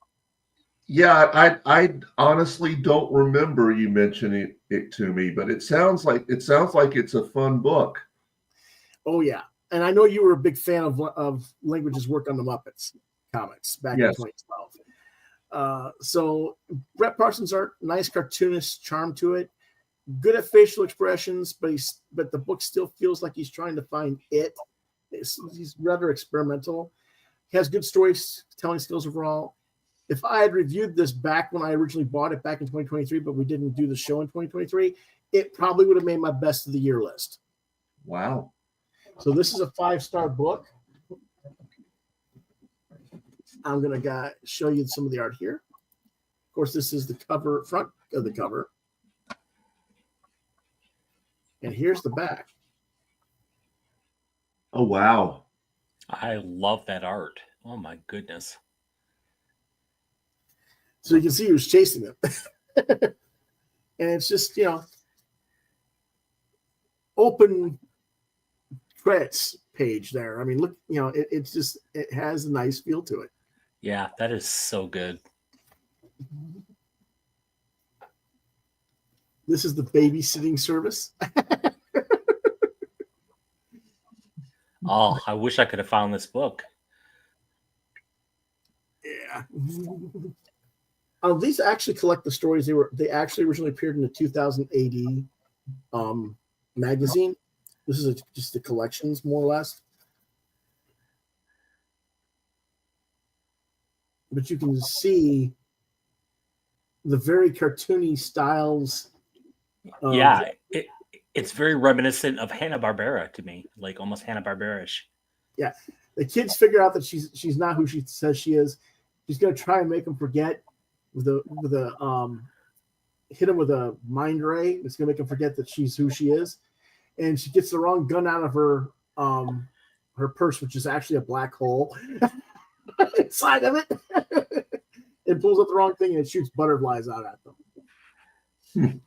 Yeah, I honestly don't remember you mentioning it to me, but it sounds like it's a fun book. Oh yeah, and I know you were a big fan of Language's work on the Muppets comics back in 2012. So Brett Parsons' art, nice cartoonist charm to it, good at facial expressions, but the book still feels like he's trying to find it. He's rather experimental. He has good storytelling skills overall. If I had reviewed this back when I originally bought it back in 2023, but we didn't do the show in 2023, it probably would have made my best of the year list. Wow. So this is a 5-star book. I'm going to show you some of the art here. Of course, this is the front of the cover. And here's the back. Oh, wow. I love that art. Oh, my goodness. So you can see who's chasing them. And it's just, open credits page there. I mean, look, it has a nice feel to it. Yeah, that is so good. This is the babysitting service. Oh, I wish I could have found this book. Yeah. These actually collect the stories. They actually originally appeared in the 2000 AD magazine. This is just the collections, more or less. But you can see the very cartoony styles. Yeah, it's very reminiscent of Hanna-Barbera to me, like almost Hanna-Barbera-ish. Yeah, the kids figure out that she's not who she says she is. She's gonna try and make them forget with a hit him with a mind ray. It's gonna make him forget that she's who she is, and she gets the wrong gun out of her purse, which is actually a black hole inside of it. It pulls up the wrong thing and it shoots butterflies out at them.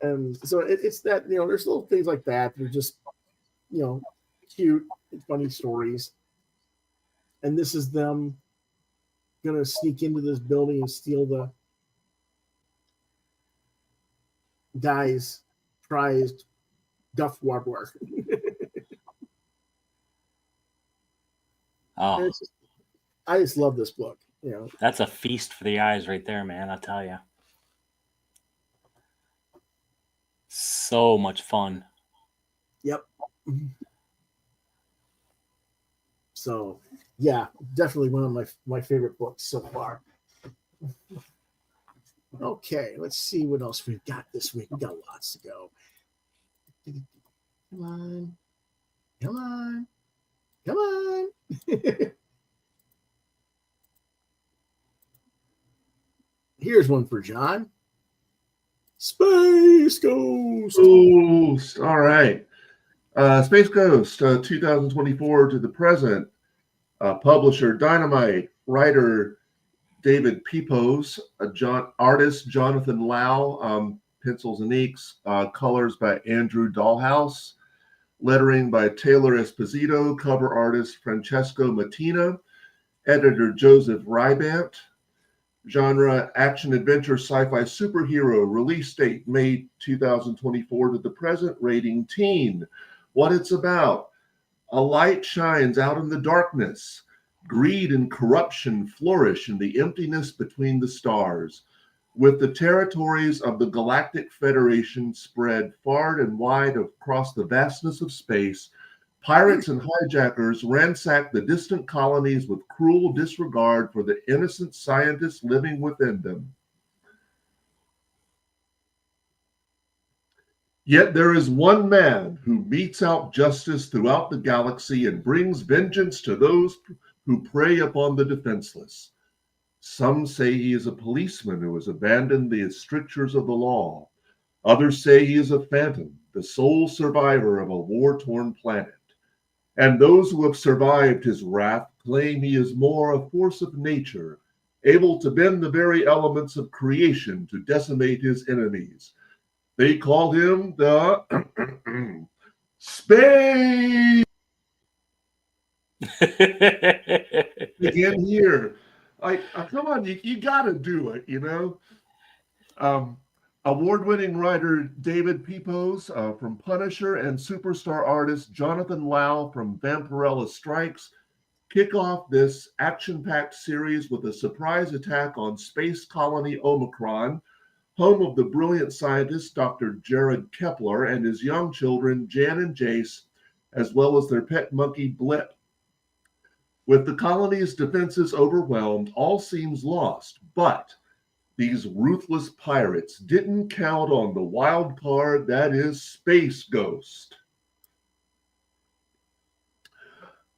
And so it's that, there's little things like that. They're just, cute and funny stories. And this is them going to sneak into this building and steal the guy's prized duff warbler. Oh, I just love this book. That's a feast for the eyes right there, man. I'll tell you. So much fun. Yep. So, yeah, definitely one of my favorite books so far. Okay, let's see what else we've got this week. We got lots to go. Come on. Come on. Come on. Here's one for John. Space Ghost. Ghost. All right. Space Ghost, 2024 to the present. Publisher Dynamite. Writer David Pepose. Artist Jonathan Lau. Pencils and inks. Colors by Andrew Dahlhaus. Lettering by Taylor Esposito. Cover artist Francesco Mattina. Editor Joseph Rybant. Genre action adventure sci-fi superhero. Release date May 2024 to the present. Rating teen. What it's about: a light shines out in the darkness. Greed and corruption flourish in the emptiness between the stars. With the territories of the Galactic Federation spread far and wide across the vastness of space, pirates and hijackers ransack the distant colonies with cruel disregard for the innocent scientists living within them. Yet there is one man who metes out justice throughout the galaxy and brings vengeance to those who prey upon the defenseless. Some say he is a policeman who has abandoned the strictures of the law. Others say he is a phantom, the sole survivor of a war-torn planet. And those who have survived his wrath claim he is more a force of nature, able to bend the very elements of creation to decimate his enemies. They call him the Space. Again here. Come on, you got to do it, you know. Award-winning writer David Pepose from Punisher and superstar artist Jonathan Lau from Vampirella Strikes kick off this action-packed series with a surprise attack on space colony Omicron, home of the brilliant scientist Dr. Jared Kepler and his young children Jan and Jace, as well as their pet monkey Blip. With the colony's defenses overwhelmed, all seems lost, but these ruthless pirates didn't count on the wild card that is Space Ghost.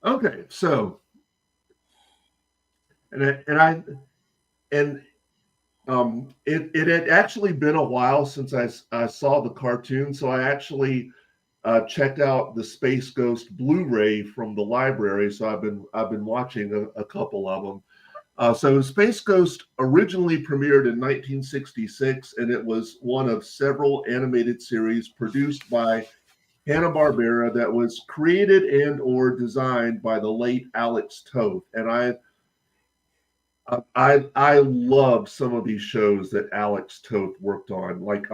Okay, so it had actually been a while since I saw the cartoon, so I actually checked out the Space Ghost Blu-ray from the library. So I've been watching a couple of them. So Space Ghost originally premiered in 1966, and it was one of several animated series produced by Hanna-Barbera that was created and or designed by the late Alex Toth. And I love some of these shows that Alex Toth worked on. Like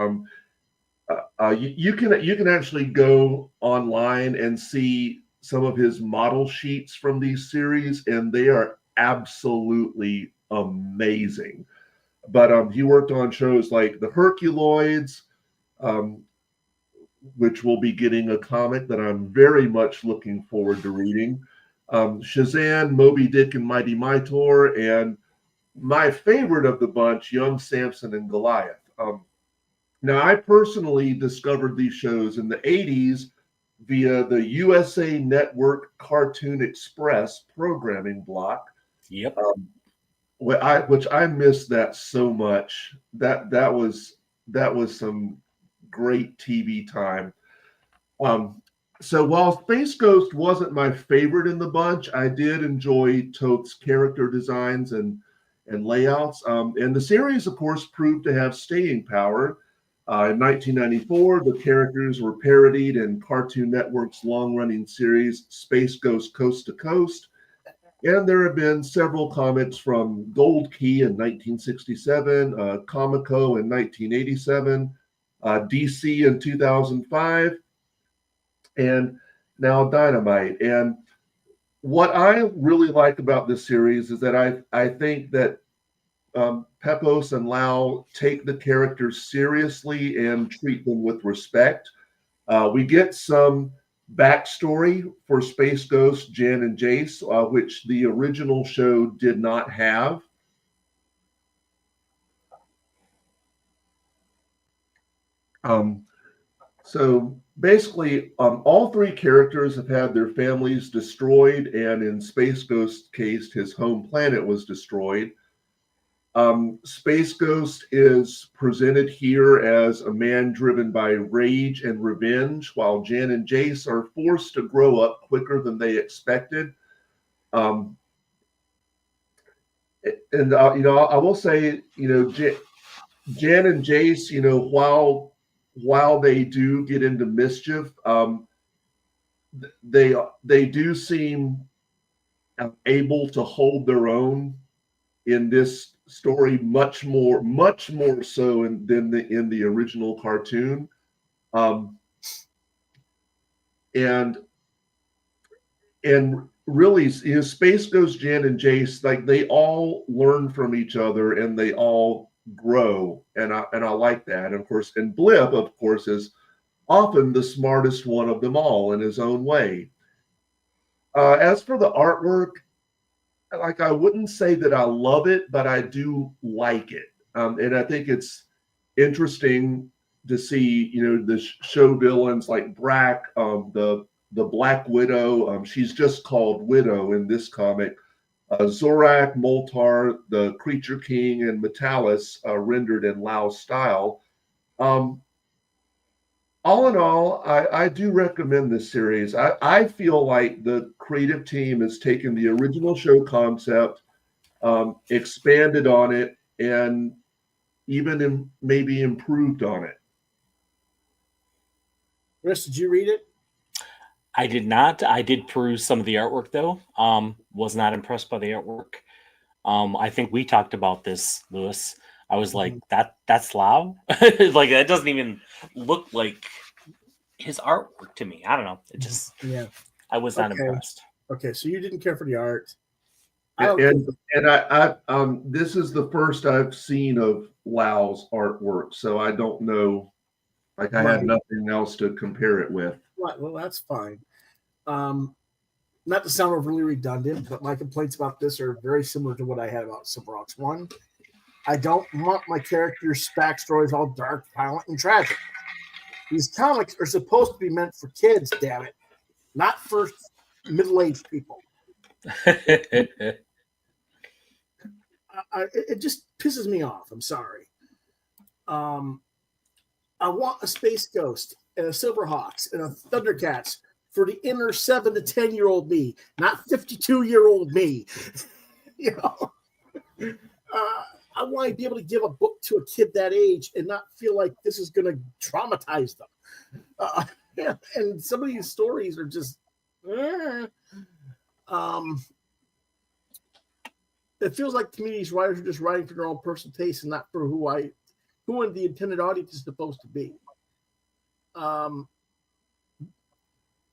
you can actually go online and see some of his model sheets from these series, and they are absolutely amazing. But he worked on shows like the Herculoids, which will be getting a comic that I'm very much looking forward to reading. Shazam, Moby Dick and Mighty Mightor, and my favorite of the bunch, Young Samson and Goliath. Now, I personally discovered these shows in the 80s via the USA Network Cartoon Express programming block. Yep. Which I missed that so much. That was some great TV time. So while Space Ghost wasn't my favorite in the bunch, I did enjoy Toth's character designs and layouts. And the series, of course, proved to have staying power. In 1994, the characters were parodied in Cartoon Network's long-running series Space Ghost Coast to Coast. And there have been several comics from Gold Key in 1967, Comico in 1987, DC in 2005, and now Dynamite. And what I really like about this series is that I think that Pepose and Lau take the characters seriously and treat them with respect. We get some backstory for Space Ghost, Jan and Jace, which the original show did not have. So basically, all three characters have had their families destroyed, and in Space Ghost's case, his home planet was destroyed. Space Ghost is presented here as a man driven by rage and revenge, while Jan and Jace are forced to grow up quicker than they expected. I will say, Jan and Jace, while they do get into mischief, they do seem able to hold their own in this story much more so than in the original cartoon. And really, Space Ghost, Jan and Jace, like, they all learn from each other and they all grow, and I like that. And of course, and Blip, of course, is often the smartest one of them all in his own way. As for the artwork, like, I wouldn't say that I love it, but I do like it. And I think it's interesting to see, the show villains like Brack, the Black Widow. She's just called Widow in this comic. Zorak, Moltar, the Creature King, and Metalis, rendered in Lao style. All in all, I do recommend this series. I feel like the creative team has taken the original show concept, expanded on it, and even maybe improved on it. Chris, did you read it? I did not. I did peruse some of the artwork though. Was not impressed by the artwork. I think we talked about this, Lewis. I was like, that's Lao? Like that doesn't even look like his artwork to me. I don't know. It just I was not impressed. Okay, so you didn't care for the art. And I this is the first I've seen of Lao's artwork, so I don't know. Like I had nothing else to compare it with. Right, well, that's fine. Not to sound overly redundant, but my complaints about this are very similar to what I had about Silverhawks. One, I don't want my characters' backstories all dark, violent, and tragic. These comics are supposed to be meant for kids, damn it, not for middle-aged people. It just pisses me off. I'm sorry. I want a Space Ghost and a Silverhawks and a Thundercats for the inner 7 to 10-year-old me, not 52-year-old me. I want to be able to give a book to a kid that age and not feel like this is going to traumatize them. And some of these stories are just. It feels like to me these writers are just writing for their own personal taste and not for who the intended audience is supposed to be.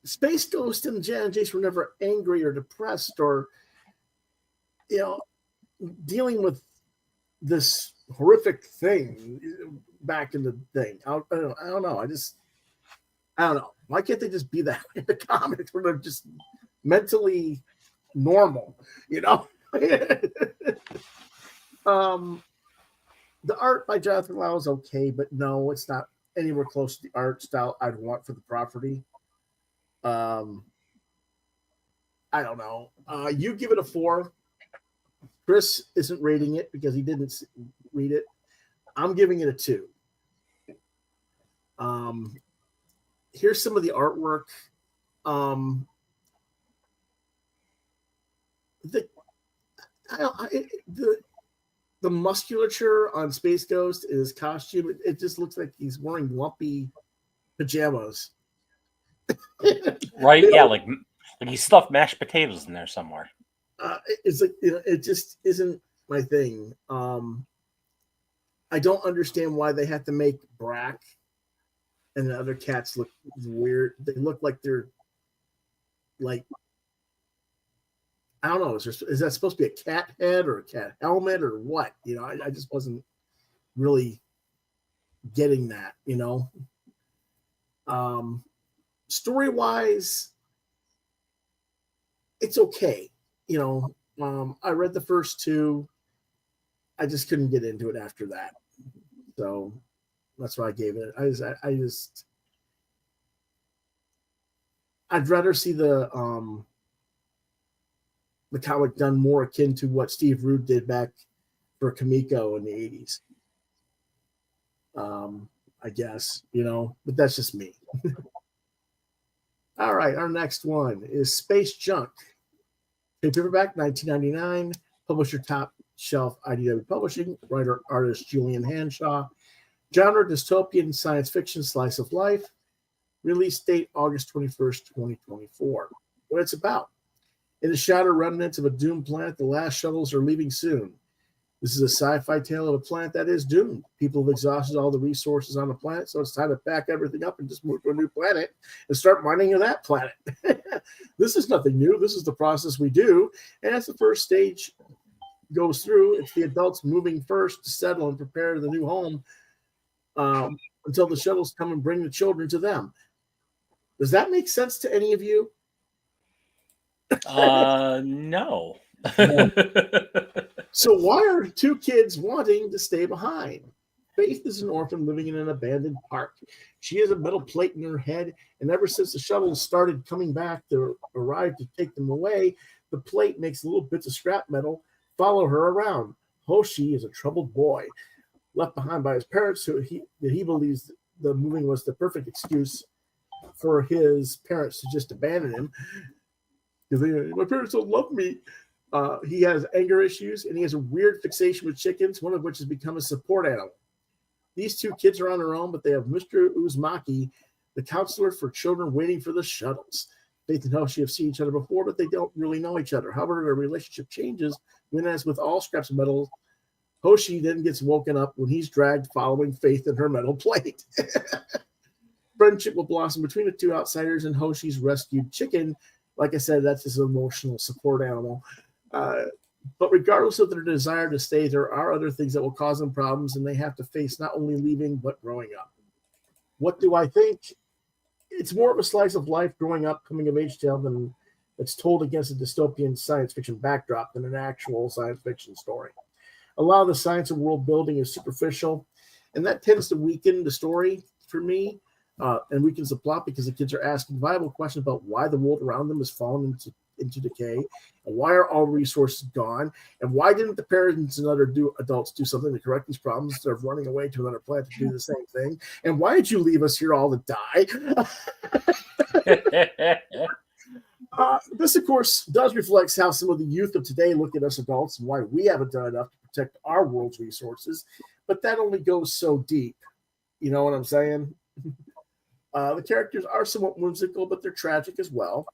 Space Ghost and Jan and Jace were never angry or depressed or, dealing with this horrific thing back in the thing. I don't know. I don't know. Why can't they just be that in the comics where they're just mentally normal, The art by Jonathan Lau is okay, but no, it's not anywhere close to the art style I'd want for the property. I don't know. You give it a 4. Chris isn't rating it because he didn't read it. I'm giving it a 2. Here's some of the artwork. The musculature on Space Ghost in his costume, it just looks like he's wearing lumpy pajamas. Right? Yeah, like he stuffed mashed potatoes in there somewhere. It's like it just isn't my thing. I don't understand why they have to make Brack and the other cats look weird. They look like they're like, I don't know. Is that supposed to be a cat head or a cat helmet or what? I just wasn't really getting that. Story-wise, it's okay. I read the first 2. I just couldn't get into it after that. So that's why I gave it. I'd rather see the comic done more akin to what Steve Rude did back for Kamiko in the 80s. I guess, but that's just me. All right, our next one is Space Junk. Paperback, 1999. Publisher Top Shelf IDW Publishing. Writer, artist Julian Hanshaw. Genre, dystopian science fiction slice of life. Release date, August 21st, 2024. What it's about. In the shattered remnants of a doomed planet, the last shuttles are leaving soon. This is a sci-fi tale of a planet that is doomed. People have exhausted all the resources on the planet, so it's time to pack everything up and just move to a new planet and start mining on that planet. This is nothing new. This is the process we do. And as the first stage goes through, it's the adults moving first to settle and prepare the new home until the shuttles come and bring the children to them. Does that make sense to any of you? No. So why are 2 kids wanting to stay behind? Faith is an orphan living in an abandoned park. She has a metal plate in her head, and ever since the shuttles started coming back to arrive to take them away, the plate makes little bits of scrap metal follow her around. Hoshi is a troubled boy, left behind by his parents, who he believes the moving was the perfect excuse for his parents to just abandon him. My parents don't love me. He has anger issues, and he has a weird fixation with chickens, one of which has become a support animal. These two kids are on their own, but they have Mr. Uzumaki, the counselor for children waiting for the shuttles. Faith and Hoshi have seen each other before, but they don't really know each other. However, their relationship changes when, as with all scraps of metal, Hoshi then gets woken up when he's dragged following Faith and her metal plate. Friendship will blossom between the two outsiders and Hoshi's rescued chicken. Like I said, that's his emotional support animal. But regardless of their desire to stay, there are other things that will cause them problems, and they have to face not only leaving, but growing up. What do I think? It's more of a slice of life growing up, coming of age tale than that's told against a dystopian science fiction backdrop than an actual science fiction story. A lot of the science and world building is superficial, and that tends to weaken the story for me, and weakens the plot because the kids are asking viable questions about why the world around them has fallen into decay, and why are all resources gone, and why didn't the parents and other adults do something to correct these problems instead of running away to another planet to do the same thing, and why did you leave us here all to die? This, of course, does reflect how some of the youth of today look at us adults and why we haven't done enough to protect our world's resources, but that only goes so deep. You know what I'm saying? The characters are somewhat whimsical, but they're tragic as well.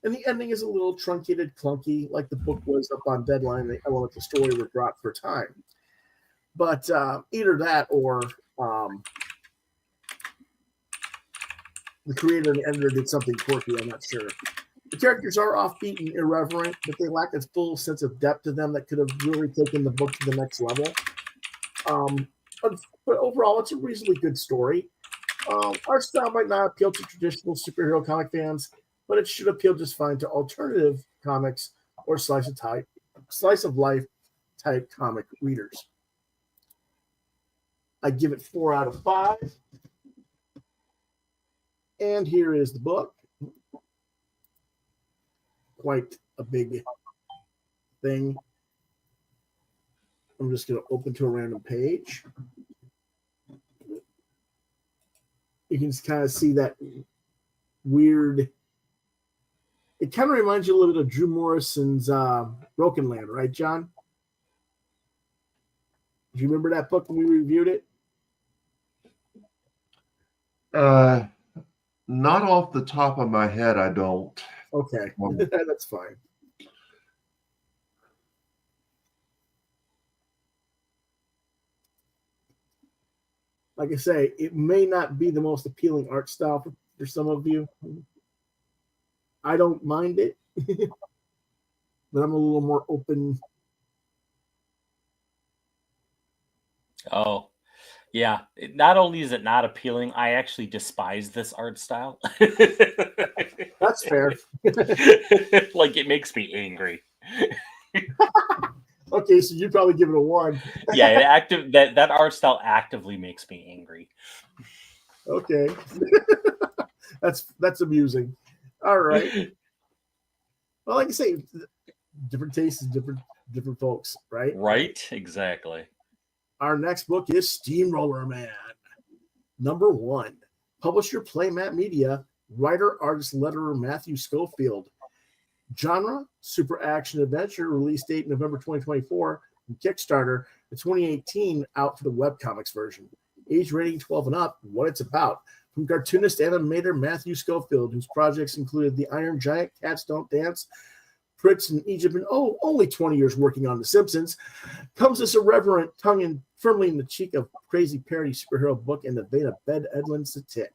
And the ending is a little truncated, clunky, like the book was up on deadline. The elements of the story were dropped for time. But either that or the creator and the editor did something quirky. I'm not sure. The characters are offbeat and irreverent, but they lack a full sense of depth to them that could have really taken the book to the next level. But overall, it's a reasonably good story. Our style might not appeal to traditional superhero comic fans, but it should appeal just fine to alternative comics or slice of life type comic readers. I give it 4 out of 5. And here is the book. Quite a big thing. I'm just going to open to a random page. You can kind of see that weird. It kind of reminds you a little bit of Drew Morrison's Broken Land, right, John? Do you remember that book when we reviewed it? Not off the top of my head, I don't. Okay, that's fine. Like I say, it may not be the most appealing art style for some of you. I don't mind it, but I'm a little more open. Oh, yeah. Not only is it not appealing, I actually despise this art style. That's fair. Like, it makes me angry. Okay, so you probably give it a 1. Yeah, that art style actively makes me angry. Okay. That's amusing. All right. Well, like I say, different tastes, different folks, right? Right, exactly. Our next book is Steamroller Man. Number 1. Publisher Playmat Media. Writer, artist, letterer Matthew Schofield. Genre, super action adventure. Release date November 2024. Kickstarter, the 2018 out for the webcomics version. Age rating 12 and up. What it's about. From cartoonist animator Matthew Schofield, whose projects included The Iron Giant, Cats Don't Dance, Prince in Egypt, and only 20 years working on The Simpsons, comes this irreverent tongue and firmly in the cheek of crazy parody superhero book in the vein of Ben Edlund's The Tick.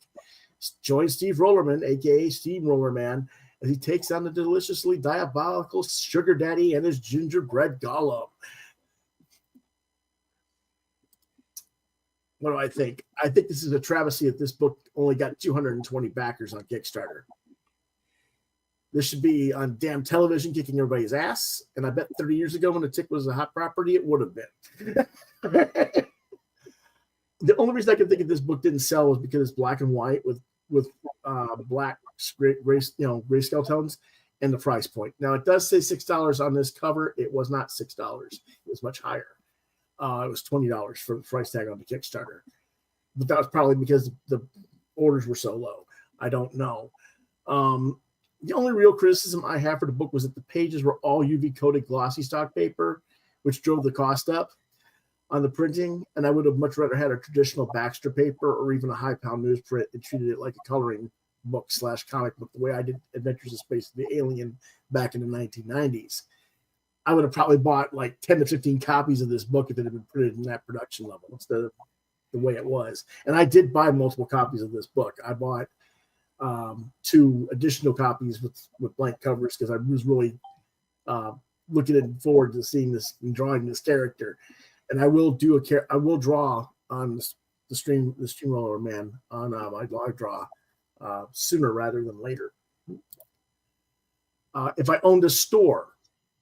Join Steve Rollerman, a.k.a. Steamroller Man, as he takes on the deliciously diabolical Sugar Daddy and his gingerbread golem. What do I think? I think this is a travesty that this book only got 220 backers on Kickstarter. This should be on damn television kicking everybody's ass. And I bet 30 years ago when The Tick was a hot property, it would have been. The only reason I can think of this book didn't sell was because it's black and white with black grayscale tones and the price point. Now it does say $6 on this cover. It was not $6. It was much higher. It was $20 for the price tag on the Kickstarter, but that was probably because the orders were so low. I don't know. The only real criticism I have for the book was that the pages were all UV coated glossy stock paper, which drove the cost up on the printing. And I would have much rather had a traditional Baxter paper or even a high pound newsprint and treated it like a coloring book / comic book, the way I did Adventures in Space with the Alien back in the 1990s. I would have probably bought like 10 to 15 copies of this book if it had been printed in that production level instead of the way it was. And I did buy multiple copies of this book. I bought 2 additional copies with blank covers because I was really looking forward to seeing this and drawing this character. And I will draw on the Steamroller Man on my log draw sooner rather than later. If I owned a store,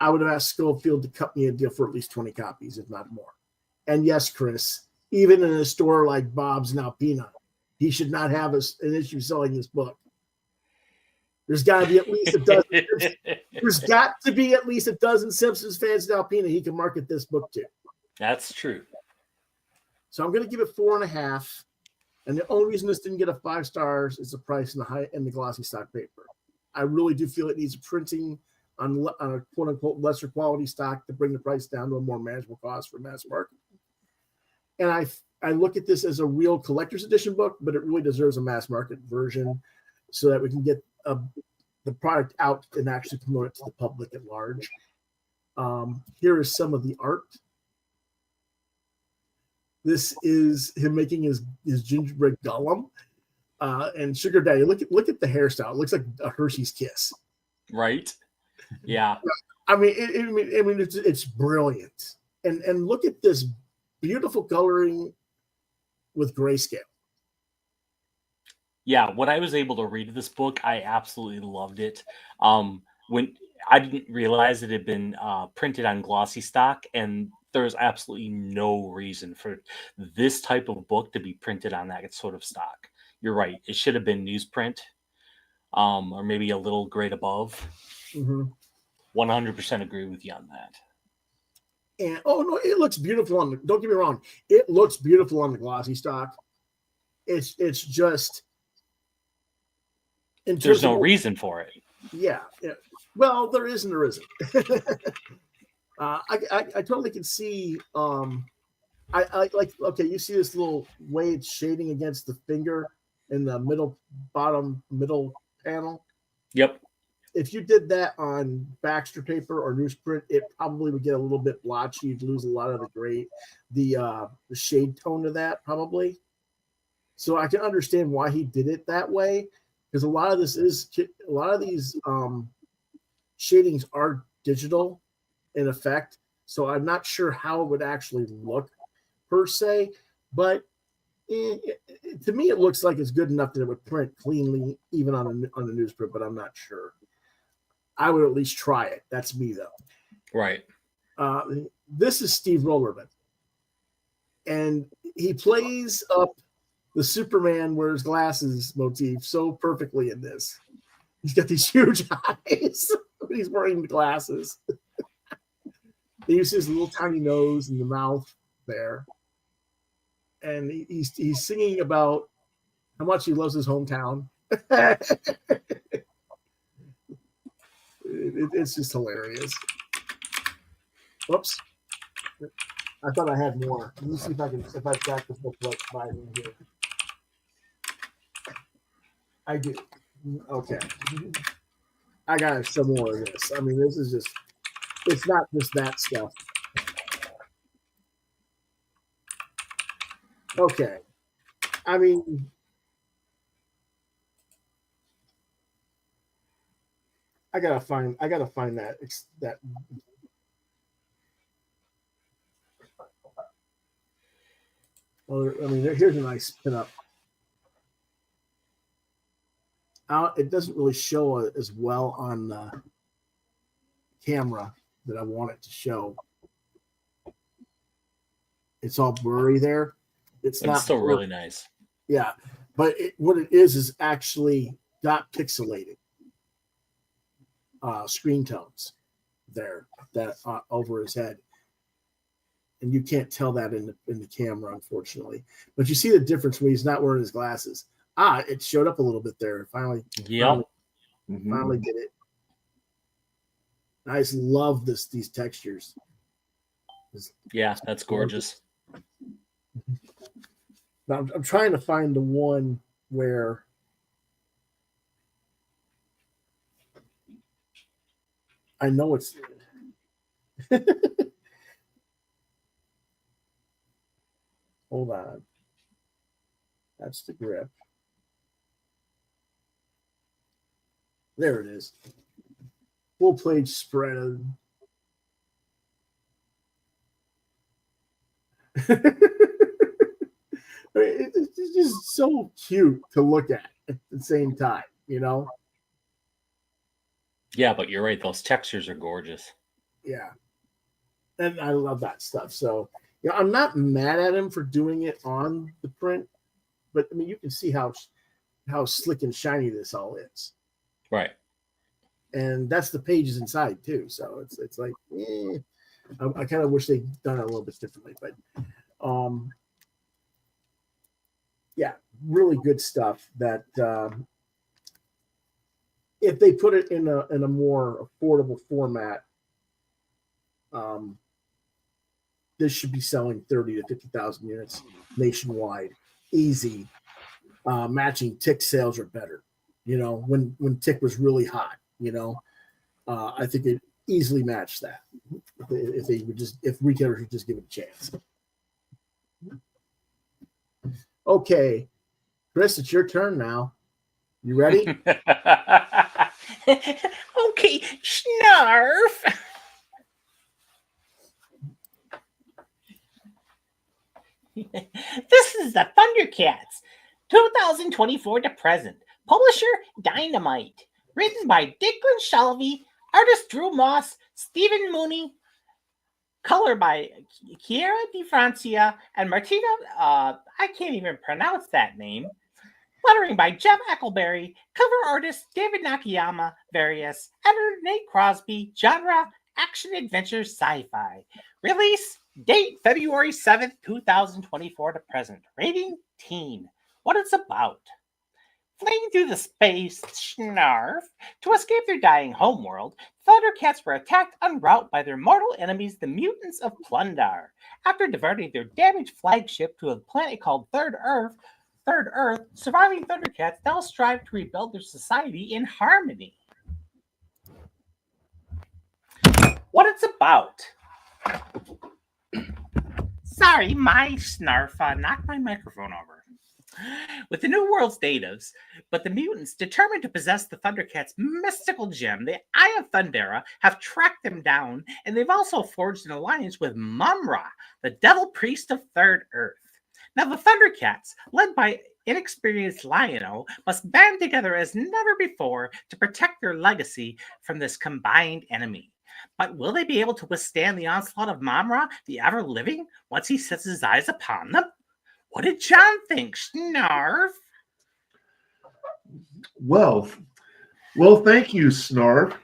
I would have asked Schofield to cut me a deal for at least 20 copies, if not more. And yes, Chris, even in a store like Bob's and Alpena, he should not have an issue selling this book. There's got to be at least a dozen. There's got to be at least a dozen Simpsons fans in Alpena he can market this book to. That's true. So I'm going to give it 4.5. And the only reason this didn't get a 5 stars is the price and the glossy stock paper. I really do feel it needs printing on a quote unquote lesser quality stock to bring the price down to a more manageable cost for mass market. And I look at this as a real collector's edition book, but it really deserves a mass market version so that we can get the product out and actually promote it to the public at large. Here is some of the art. This is him making his gingerbread golem and Sugar Daddy. Look at the hairstyle. It looks like a Hershey's Kiss. Right. Yeah. I mean, it's brilliant. And look at this beautiful coloring with grayscale. Yeah, when I was able to read this book, I absolutely loved it. When I didn't realize it had been printed on glossy stock, and there's absolutely no reason for this type of book to be printed on that sort of stock. You're right; it should have been newsprint, or maybe a little grade above. 100% agree with you on that. And oh no, it looks beautiful on the. Don't get me wrong, it looks beautiful on the glossy stock. It's just. There's no reason for it. Yeah. Well, there is and there isn't. I totally can see. I like. Okay, you see this little way it's shading against the finger in the middle panel. Yep. If you did that on Baxter paper or newsprint, it probably would get a little bit blotchy. You'd lose a lot of the shade tone of that probably. So I can understand why he did it that way, because a lot of these shadings are digital in effect. So I'm not sure how it would actually look per se, but to me it looks like it's good enough that it would print cleanly even on the newsprint, but I'm not sure. I would at least try it. That's me though. Right. This is Steve Rollerman, and he plays up the Superman wears glasses motif so perfectly in this. He's got these huge eyes when he's wearing the glasses. He uses his little tiny nose and the mouth there. And he's singing about how much he loves his hometown. It's just hilarious. Whoops. I thought I had more. Let me see if I've got the book by me here. I do. Okay. I got some more of this. I mean, this is just, it's not just that stuff. Okay. I mean, I gotta find that. Well, I mean, here's a nice pinup. It doesn't really show as well on the camera that I want it to show. It's all blurry there. It's But not it's still blurry. really nice. Yeah, but what it is actually not pixelated screen tones there that over his head, and you can't tell that in the camera, unfortunately. But you see the difference when he's not wearing his glasses. It showed up a little bit there. Finally Yep. finally did it. I just love these textures. Yeah, that's gorgeous. Now, I'm trying to find the one where I know it's. Hold on. That's the grip. There it is. Full page spread. It's just so cute to look at the same time, you know? Yeah, but you're right. Those textures are gorgeous. Yeah. And I love that stuff. So, yeah, I'm not mad at him for doing it on the print, but I mean, you can see how slick and shiny this all is. Right. And that's the pages inside too. So it's like, I kind of wish they'd done it a little bit differently, but yeah, really good stuff that if they put it in a more affordable format, this should be selling 30 to 50,000 units nationwide, easy. Matching Tick sales are better. You know, when Tick was really hot, you know, I think it easily matched that if retailers would just give it a chance. Okay, Chris, it's your turn now. You ready? Okay, Snarf. This is the Thundercats, 2024 to present. Publisher Dynamite. Written by Declan Shalvey, artist Drew Moss, Stephen Mooney. Color by Chiara Di Francia and Martina. I can't even pronounce that name. Lettering by Jeff Eckleberry. Cover artist David Nakayama. Various. Editor Nate Crosby. Genre action adventure sci-fi. Release date February 7th, 2024 to present. Rating teen. What it's about. Fleeing through the space Snarf to escape their dying homeworld, Thundercats were attacked en route by their mortal enemies, the mutants of Plundar. After diverting their damaged flagship to a planet called Third Earth, surviving Thundercats now strive to rebuild their society in harmony. What it's about. Sorry, my Snarf knocked my microphone over. With the New World's natives, but the mutants determined to possess the Thundercats' mystical gem, the Eye of Thundera, have tracked them down, and they've also forged an alliance with Mumra, the devil priest of Third Earth. Now, the Thundercats, led by inexperienced Lion-O, must band together as never before to protect their legacy from this combined enemy. But will they be able to withstand the onslaught of Mumra, the ever-living, once he sets his eyes upon them? What did John think, Snarf? Well, thank you, Snarf.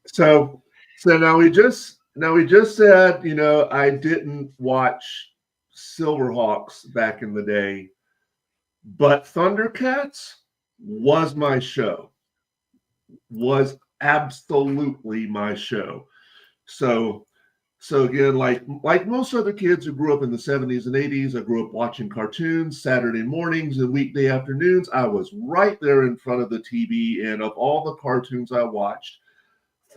So now we just said, you know, I didn't watch Silverhawks back in the day, but Thundercats was my show. Was absolutely my show. So again, like most other kids who grew up in the 70s and 80s, I grew up watching cartoons Saturday mornings and weekday afternoons. I was right there in front of the TV, and of all the cartoons I watched,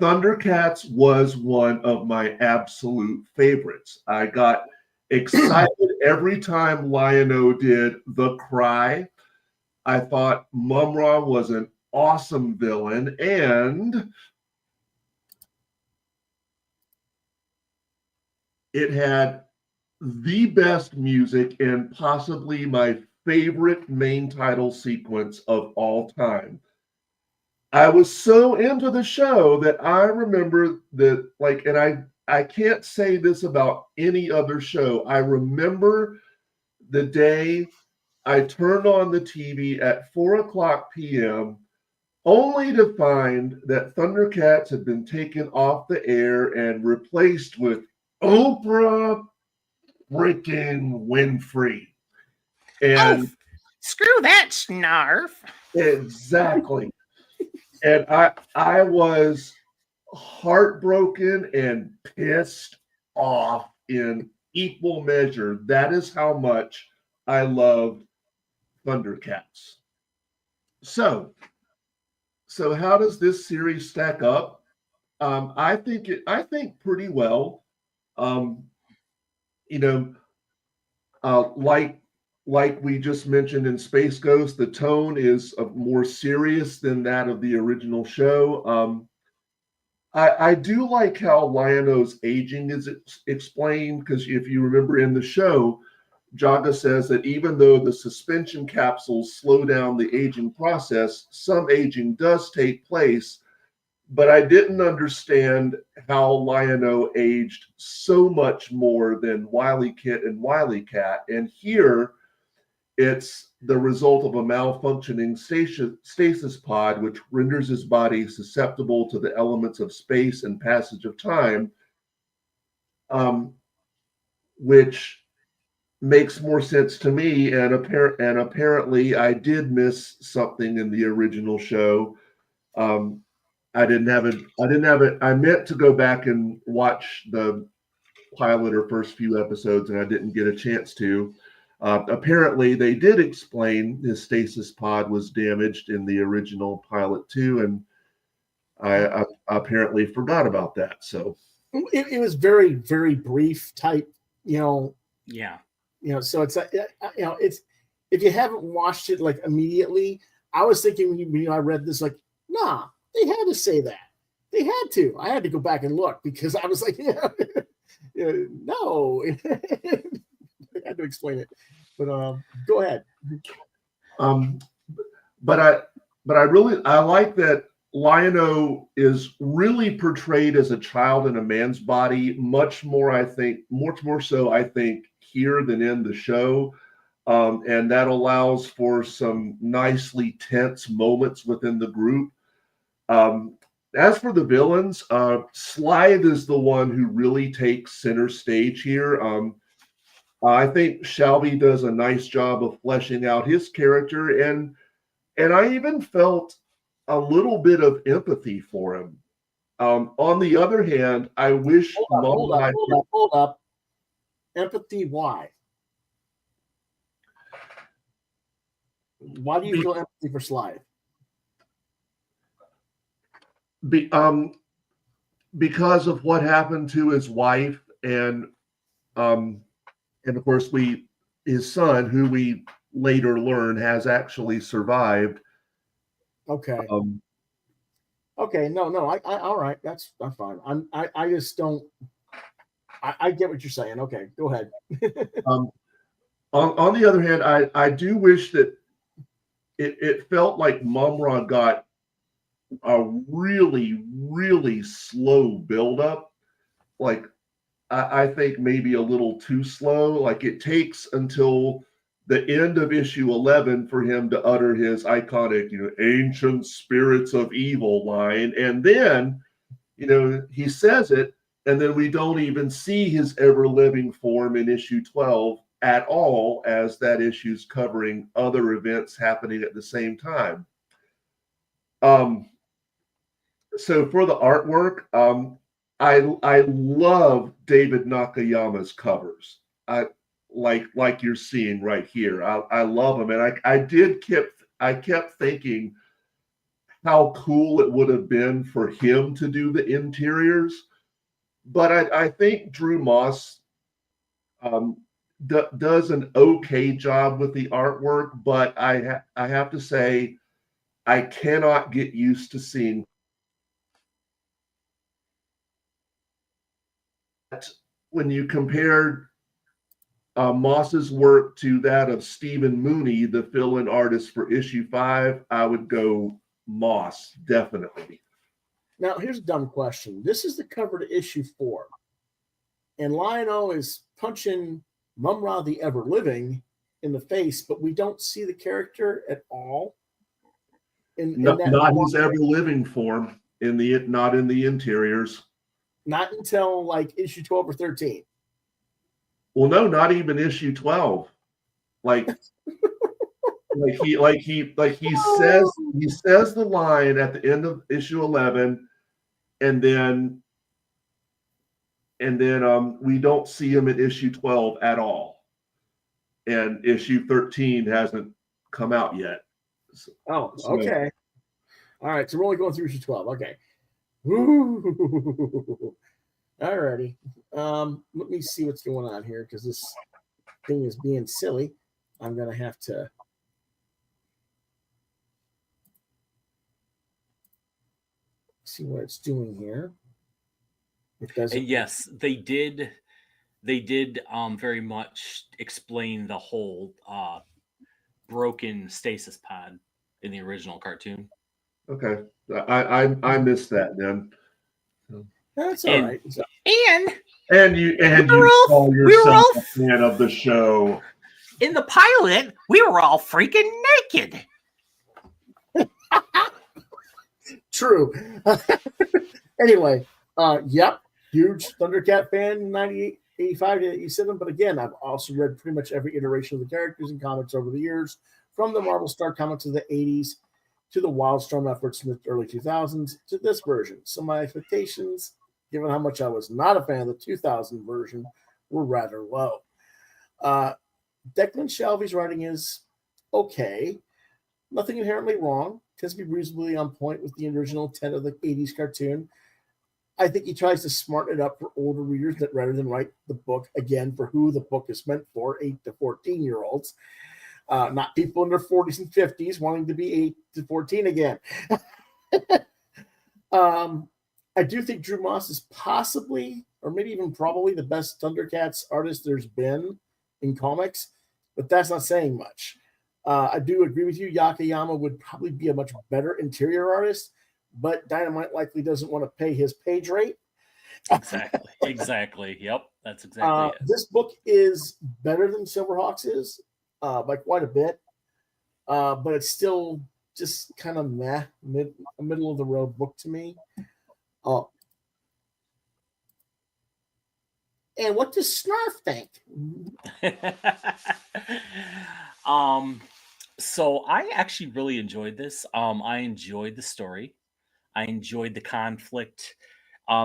Thundercats was one of my absolute favorites. I got excited every time Lion-O did the cry. I thought Mumra was an awesome villain, and it had the best music and possibly my favorite main title sequence of all time. I was so into the show that I remember that, like, and I can't say this about any other show. I remember the day I turned on the TV at 4:00 p.m. only to find that Thundercats had been taken off the air and replaced with Oprah freaking Winfrey. And screw that snarf. exactly. And I was heartbroken and pissed off in equal measure. That is how much I loved Thundercats. So how does this series stack up? I think pretty well. You know, like we just mentioned in Space Ghost, the tone is more serious than that of the original show. I do like how Lion-O's aging is explained, because if you remember in the show, Jaga says that even though the suspension capsules slow down the aging process, some aging does take place. But I didn't understand how Lion-O aged so much more than Wily Kit and Wily Cat. And here, it's the result of a malfunctioning stasis pod, which renders his body susceptible to the elements of space and passage of time, which makes more sense to me. And apparently, I did miss something in the original show. I didn't have it. I meant to go back and watch the pilot or first few episodes, and I didn't get a chance to. Apparently, they did explain his stasis pod was damaged in the original pilot too, and I apparently forgot about that. So it was very, very brief type, Yeah. So it's it's, if you haven't watched it like immediately, I was thinking when I read this, like, nah, they had to say that. They had to. I had to go back and look because I was like, no. I had to explain it. But go ahead. But I like that Lion-O is really portrayed as a child in a man's body, much more so, I think, here than in the show. And that allows for some nicely tense moments within the group. As for the villains, Slithe is the one who really takes center stage here. I think Shelby does a nice job of fleshing out his character, and I even felt a little bit of empathy for him. On the other hand, I wish hold up. Empathy, why? Why do you feel empathy for Slithe? Because of what happened to his wife, and of course his son, who we later learn has actually survived. Okay. Okay. No. I all right. That's fine. I just don't. I get what you're saying. Okay. Go ahead. On the other hand, I do wish that it felt like Mumra got a really, really slow buildup. Like, I think maybe a little too slow. Like, it takes until the end of issue 11 for him to utter his iconic, ancient spirits of evil line. And then, he says it, and then we don't even see his ever-living form in issue 12 at all, as that issue's covering other events happening at the same time. So for the artwork, I love David Nakayama's covers. Like you're seeing right here. I love them, and I kept thinking how cool it would have been for him to do the interiors. But I think Drew Moss does an okay job with the artwork. But I have to say, I cannot get used to seeing. When you compare Moss's work to that of Stephen Mooney, the fill-in artist for issue 5, I would go Moss, definitely. Now, here's a dumb question. This is the cover to issue 4. and Lion-O is punching Mum-Ra the Ever Living in the face, but we don't see the character at all. Not his ever living form not in the interiors. Not until like issue 12 or 13. Well, no, not even issue 12. Like he says the line at the end of issue 11, and then we don't see him in issue 12 at all. And issue 13 hasn't come out yet. Oh, okay. All right, so we're only going through issue 12. Okay. Woo. All righty. Let me see what's going on here because this thing is being silly. I'm going to have to see what it's doing here. It doesn't. Yes, they did. They did very much explain the whole broken stasis pod in the original cartoon. Okay, I missed that then. That's all right. So, And you we call were yourself all a fan of the show. in the pilot, we were all freaking naked. true. Anyway, yep, huge Thundercat fan, 98, 85 to 87. But again, I've also read pretty much every iteration of the characters and comics over the years, from the Marvel Star comics of the 80s to the Wildstorm efforts in the early 2000s to this version. So my expectations, given how much I was not a fan of the 2000 version, were rather low. Declan Shalvey's writing is okay. Nothing inherently wrong. Tends to be reasonably on point with the original intent of the 80s cartoon. I think he tries to smarten it up for older readers that rather than write the book, again, for who the book is meant for, 8 to 14-year-olds. Not people in their 40s and 50s wanting to be 8 to 14 again. I do think Drew Moss is possibly, or maybe even probably, the best Thundercats artist there's been in comics, but that's not saying much. I do agree with you. Yakayama would probably be a much better interior artist, but Dynamite likely doesn't want to pay his page rate. Exactly. Yep, that's exactly it. This book is better than Silverhawks is by quite a bit, but it's still just kind of a middle of the road book to me. And what does Snarf think? So I actually really enjoyed this. I enjoyed the story. I enjoyed the conflict.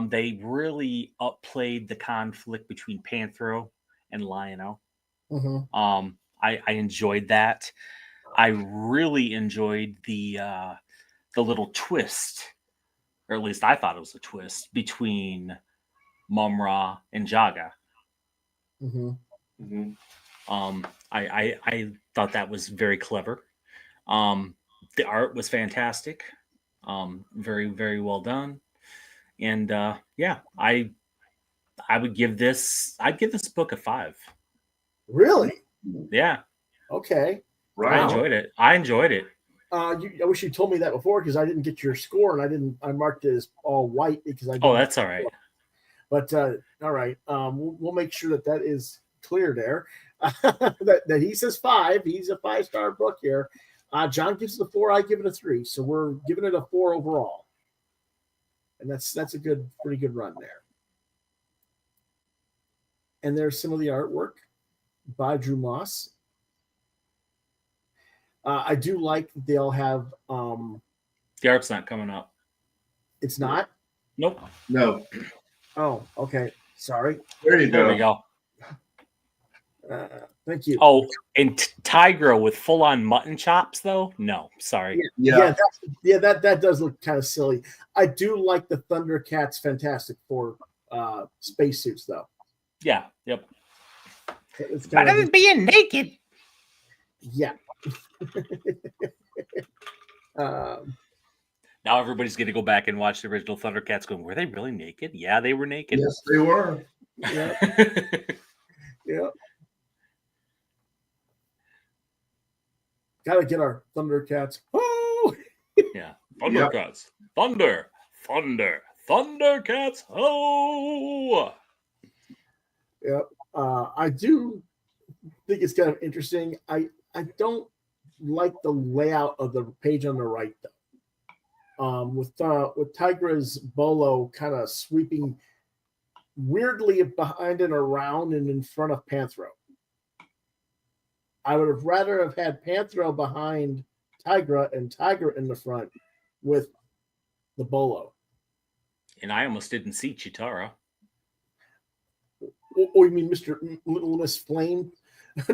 They really upplayed the conflict between Panthro and Lion-O. Mm-hmm. I enjoyed that. I really enjoyed the little twist, or at least I thought it was a twist, between Mum-Ra and Jaga. Mm-hmm. Mm-hmm. I thought that was very clever. The art was fantastic. Very, very well done. And yeah, I'd give this book a 5. Really? Yeah. Okay. Right. I enjoyed it. I wish you told me that before because I didn't get your score and I marked it as all white because I. Oh, that's all right. But all right, we'll make sure that is clear there. that he says 5. He's a 5-star book here. John gives it a 4. I give it a 3. So we're giving it a 4 overall, and that's a pretty good run there. And there's some of the artwork by Drew Moss. I do like that they'll have. The art's not coming up. It's not. Nope. No. Oh, okay. Sorry. There you There go. we go. Thank you. Oh, and Tigro with full-on mutton chops, though? No, sorry. Yeah. That does look kind of silly. I do like the Thundercats Fantastic Four spacesuits, though. Yeah. Yep. It's kind Better than being naked. yeah. Now everybody's going to go back and watch the original Thundercats going, were they really naked? Yeah, they were naked. Yes, they were. Yeah. Yeah. Gotta get our Thundercats. Oh! Yeah. Thundercats. Thunder. Thundercats. Oh! Yep. I do think it's kind of interesting. I don't like the layout of the page on the right though. With Tigra's bolo kind of sweeping weirdly behind and around and in front of Panthro. I would have rather have had Panthro behind Tigra and Tigra in the front with the bolo. And I almost didn't see Chitara. Or you mean Mr. Little Miss Flame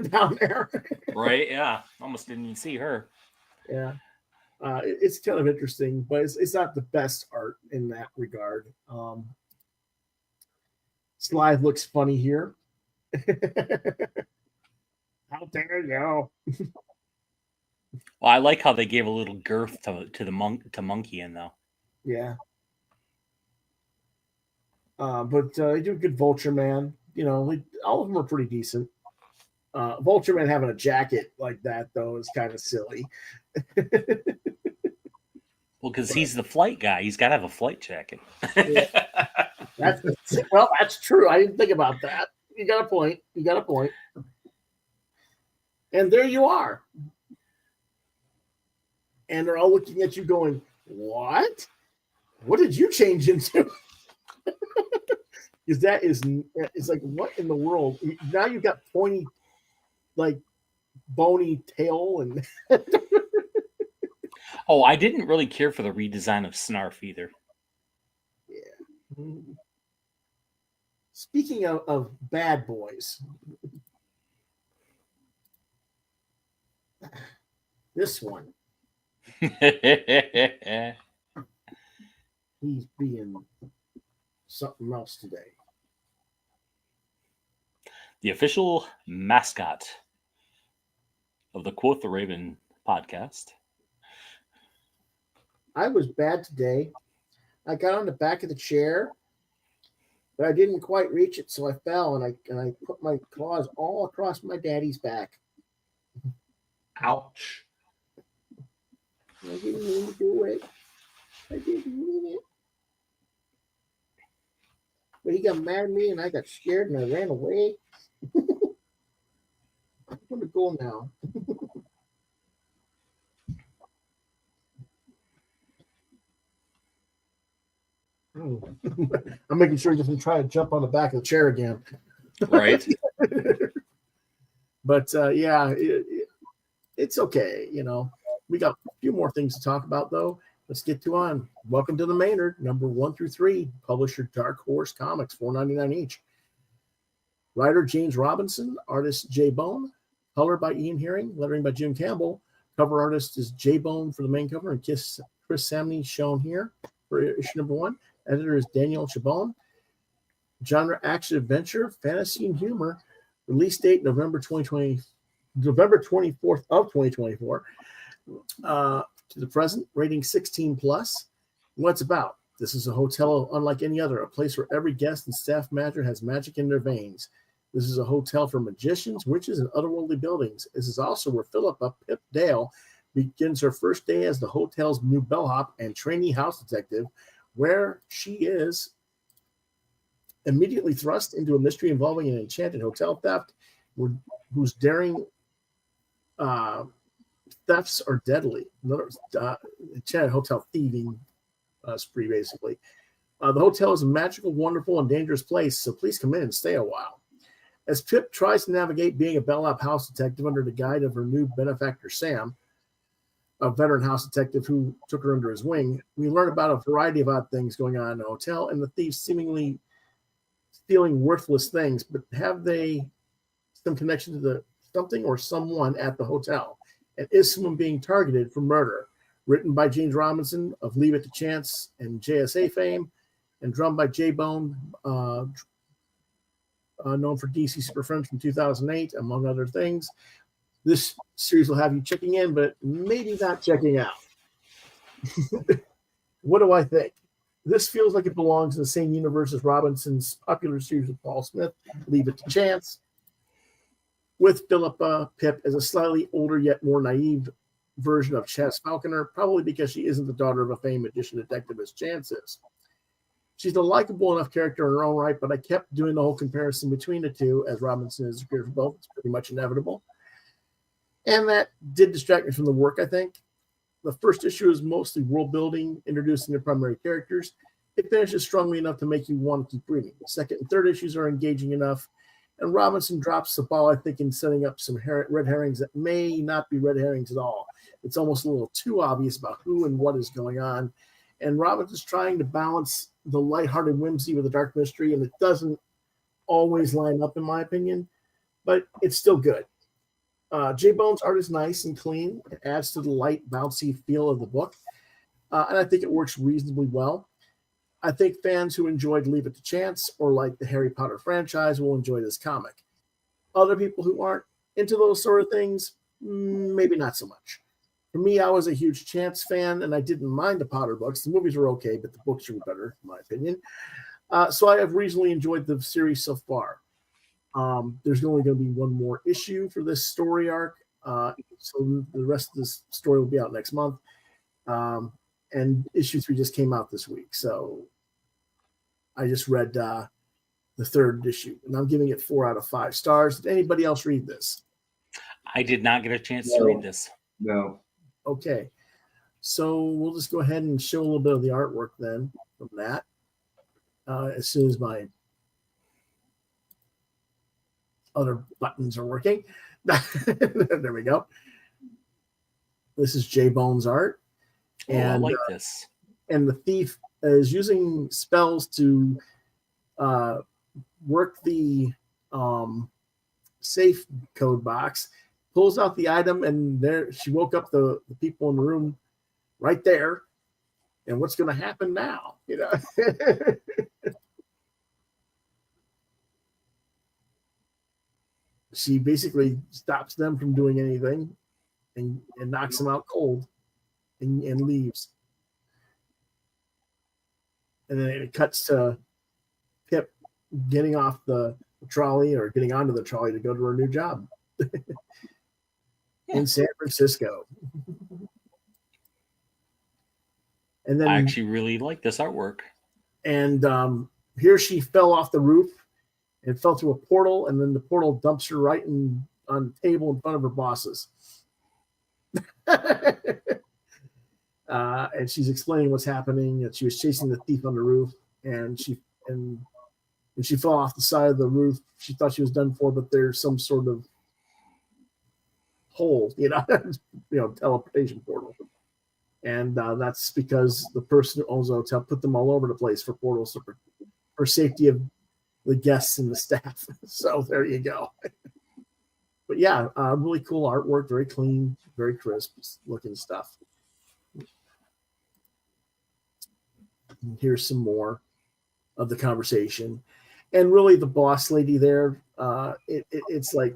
down there? Right? Yeah. Almost didn't even see her. Yeah. It's kind of interesting, but it's not the best art in that regard. Slide looks funny here. How dare you? Well, I like how they gave a little girth to Monkey in though. Yeah. But they do a good Vulture Man. You know, all of them are pretty decent. Vulture Man having a jacket like that, though, is kind of silly. Well, because he's the flight guy. He's got to have a flight jacket. That's true. I didn't think about that. You got a point. And there you are. And they're all looking at you going, what? What did you change into? Because it's like, what in the world? Now you've got pointy, like, bony tail. And Oh, I didn't really care for the redesign of Snarf either. Yeah. Speaking of bad boys, this one, he's being something else today. The official mascot of the Quoth the Raven podcast. I was bad today. I got on the back of the chair, but I didn't quite reach it, so I fell and I put my claws all across my daddy's back. Ouch. I didn't mean to do it. I didn't mean it. But he got mad at me and I got scared and I ran away. I'm going to go now. I'm making sure he doesn't try to jump on the back of the chair again. Right. But yeah, it's okay. You know, we got a few more things to talk about though. Let's get to on. Welcome to the Maynard, number 1 through 3. Publisher Dark Horse Comics, $4.99 each. Writer James Robinson, artist J Bone, color by Ian Herring, lettering by Jim Campbell. Cover artist is J Bone for the main cover, and Chris Samney shown here for issue number 1. Editor is Daniel Chabon. Genre action adventure, fantasy and humor. Release date November 24th of 2024. To the present, rating 16 plus. What's about? This is a hotel unlike any other, a place where every guest and staff manager has magic in their veins. This is a hotel for magicians, witches, and otherworldly buildings. This is also where Philippa Pip Dale begins her first day as the hotel's new bellhop and trainee house detective, where she is immediately thrust into a mystery involving an enchanted hotel theft, whose daring thefts are deadly. Enchanted hotel thieving spree, basically. The hotel is a magical, wonderful, and dangerous place, so please come in and stay a while. As Pip tries to navigate being a bellhop house detective under the guide of her new benefactor, Sam, a veteran house detective who took her under his wing, we learn about a variety of odd things going on in the hotel and the thieves seemingly stealing worthless things, but have they some connection to the something or someone at the hotel? And is someone being targeted for murder? Written by James Robinson of Leave It to Chance and JSA fame, and drawn by J Bone, known for DC Super Friends from 2008, among other things. This series will have you checking in, but maybe not checking out. What do I think? This feels like it belongs in the same universe as Robinson's popular series with Paul Smith, Leave It to Chance, with Philippa Pip as a slightly older yet more naive version of Chance Falconer, probably because she isn't the daughter of a famed magician detective as Chance is. she's a likable enough character in her own right, but I kept doing the whole comparison between the two, as Robinson is appeared for both. It's pretty much inevitable. And that did distract me from the work, I think. The first issue is mostly world building, introducing the primary characters. It finishes strongly enough to make you want to keep reading. The second and third issues are engaging enough, and Robinson drops the ball, I think, in setting up some red herrings that may not be red herrings at all. It's almost a little too obvious about who and what is going on. And Robinson's trying to balance the lighthearted whimsy with the dark mystery, and it doesn't always line up, in my opinion, but it's still good. J. Bone's art is nice and clean. It adds to the light, bouncy feel of the book, and I think it works reasonably well. I think fans who enjoyed Leave It to Chance or like the Harry Potter franchise will enjoy this comic. Other people who aren't into those sort of things, maybe not so much. For me, I was a huge Chance fan, and I didn't mind the Potter books. The movies were okay, but the books were better, in my opinion. So I have reasonably enjoyed the series so far. There's only going to be one more issue for this story arc. So the rest of this story will be out next month. And issue 3 just came out this week. So I just read the third issue, and I'm giving it 4 out of 5 stars. Did anybody else read this? I did not get a chance to read this. No. Okay. So we'll just go ahead and show a little bit of the artwork then from that. As soon as my other buttons are working. There we go. This is J. Bone's art. And I like this. And the thief is using spells to work the safe code box, pulls out the item, and there she woke up the people in the room right there. And what's going to happen now? You know. She basically stops them from doing anything and knocks them out cold and leaves. And then it cuts to Pip getting off the trolley or getting onto the trolley to go to her new job in San Francisco. And then I actually really like this artwork. And here she fell off the roof and fell through a portal, and then the portal dumps her right on the table in front of her bosses. And she's explaining what's happening. That she was chasing the thief on the roof, and she fell off the side of the roof. She thought she was done for, but there's some sort of hole, teleportation portal. And that's because the person who owns the hotel put them all over the place for portals for safety of the guests and the staff. So there you go. But yeah, really cool artwork, very clean, very crisp looking stuff. And here's some more of the conversation. And really the boss lady there, it's like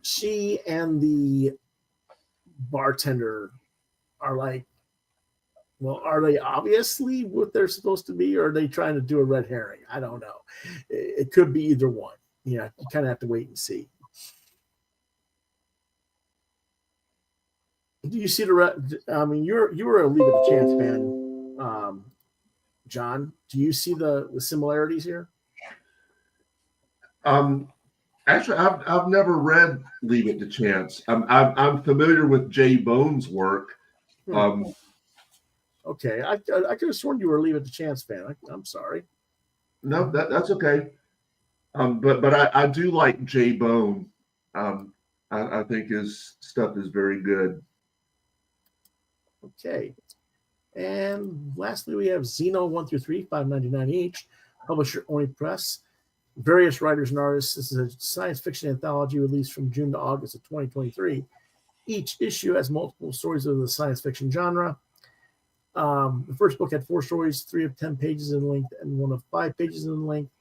she and the bartender are like, well, are they obviously what they're supposed to be, or are they trying to do a red herring? I don't know. It could be either one. You kind of have to wait and see. Do you see you were a Leave It to Chance fan, John. Do you see the similarities here? Actually, I've never read Leave It to Chance. I'm familiar with J. Bone's work. Okay, I could have sworn you were a Leave It to Chance fan. I'm sorry. No, that's okay. But I do like J. Bone. I think his stuff is very good. Okay. And lastly, we have XINO 1 through 3, $5.99 each. Publisher Only Press. Various writers and artists. This is a science fiction anthology released from June to August of 2023. Each issue has multiple stories of the science fiction genre. The first book had 4 stories, 3 of 10 pages in length and 1 of 5 pages in length.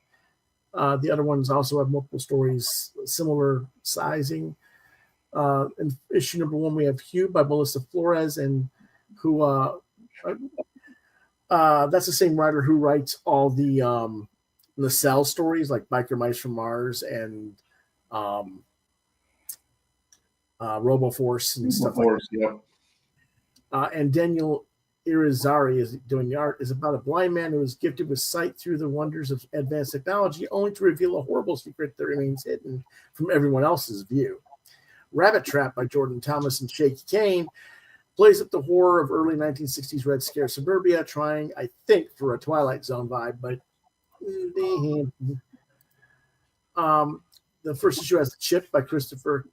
The other ones also have multiple stories, similar sizing. In issue number 1, we have Hugh by Melissa Flores, and who that's the same writer who writes all the Cell stories, like Biker Mice from Mars and RoboForce and stuff like that. Yeah. And Daniel Irizarry is doing the art, is about a blind man who is gifted with sight through the wonders of advanced technology, only to reveal a horrible secret that remains hidden from everyone else's view. Rabbit Trap by Jordan Thomas and Shaky Kane plays up the horror of early 1960s Red Scare suburbia, trying, I think, for a Twilight Zone vibe, but the first issue has The Chip by Christopher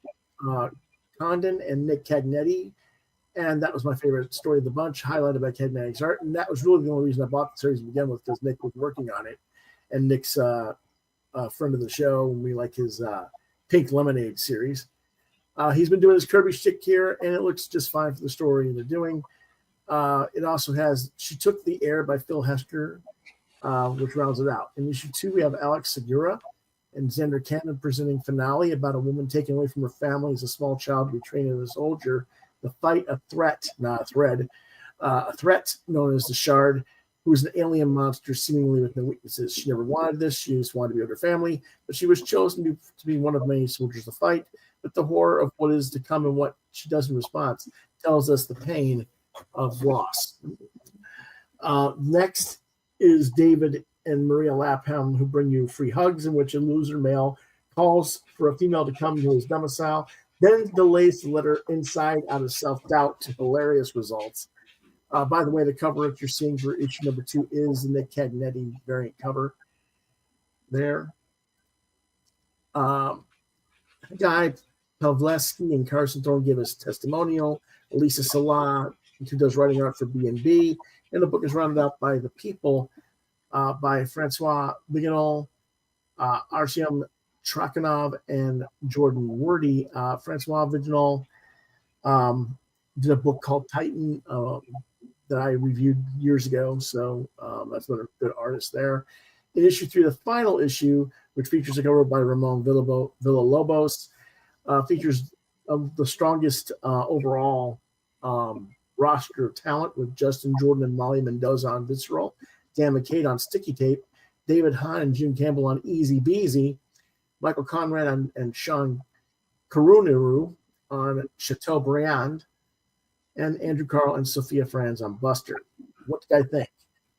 Condon and Nick Cagnetti, and that was my favorite story of the bunch, highlighted by Cagnetti's art, and that was really the only reason I bought the series to begin with, because Nick was working on it, and Nick's a friend of the show, and we like his Pink Lemonade series. He's been doing his Kirby shtick here, and it looks just fine for the story they're doing. It also has She Took the Air by Phil Hester, which rounds it out. In issue 2, we have Alex Segura and Xander Cannon presenting Finale, about a woman taken away from her family as a small child to be trained as a soldier, to fight a threat, not a thread, a threat known as the Shard, who is an alien monster seemingly with no weaknesses. She never wanted this. She just wanted to be with her family, but she was chosen to be one of many soldiers to fight. But the horror of what is to come and what she does in response tells us the pain of loss. Next is David and Maria Lapham, who bring you Free Hugs, in which a loser male calls for a female to come to his domicile, then delays to let her inside out of self-doubt, to hilarious results. By the way, the cover that you're seeing for issue number 2 is the Nick Cagnetti variant cover there. Guy Pavlesky and Carson Thorne give us testimonial. Elisa Salah, who does writing art for B&B. And the book is rounded out by The People by Francois Viganol, Artyom Trakhanov, and Jordan Wordy. Francois Viganol did a book called Titan that I reviewed years ago, so that's another good artist there. In issue 3, the final issue, which features a cover by Ramon Villalobos, features the strongest overall roster of talent, with Justin Jordan and Molly Mendoza on Visceral, Dan McCade on Sticky Tape, David Hahn and Jim Campbell on Easy Beasy, Michael Conrad and Sean Karuniru on Chateaubriand, and Andrew Carl and Sophia Franz on Buster. What did I think?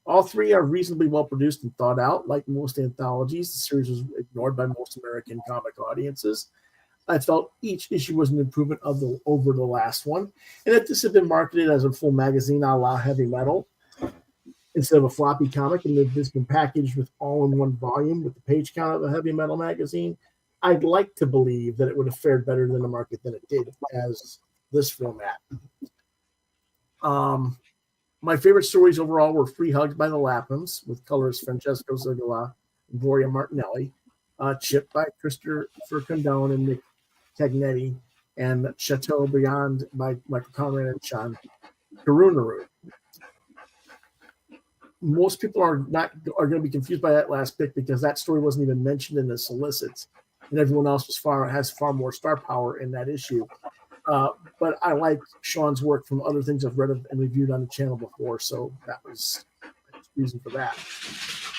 All three are reasonably well produced and thought out. Like most anthologies, the series was ignored by most American comic audiences. I felt each issue was an improvement over the last one, and that this had been marketed as a full magazine a la Heavy Metal instead of a floppy comic, and that this been packaged with all-in-one volume with the page count of a Heavy Metal magazine, I'd like to believe that it would have fared better than the market than it did as this format. My favorite stories overall were Free Hugs by the Laphams, with colors Francesco Zagala and Gloria Martinelli, Chip by Christopher Condone and Nick Cagnetti, and Chateau Beyond by Michael Conrad and Sean Karunaru. Most people are going to be confused by that last pick, because that story wasn't even mentioned in the solicits, and everyone else has far more star power in that issue. But I like Sean's work from other things I've read and reviewed on the channel before, so that was the reason for that.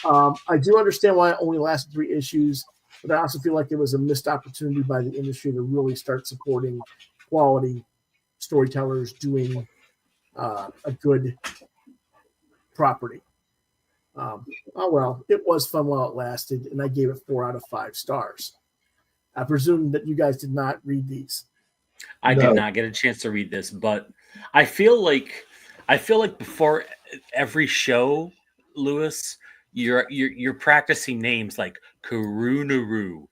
I do understand why it only lasted 3 issues, but I also feel like it was a missed opportunity by the industry to really start supporting quality storytellers doing a good property. Oh well, it was fun while it lasted, and I gave it 4 out of 5 stars. I presume that you guys did not read these. I did not get a chance to read this, but I feel like before every show, Lewis, you're practicing names like Karunaru.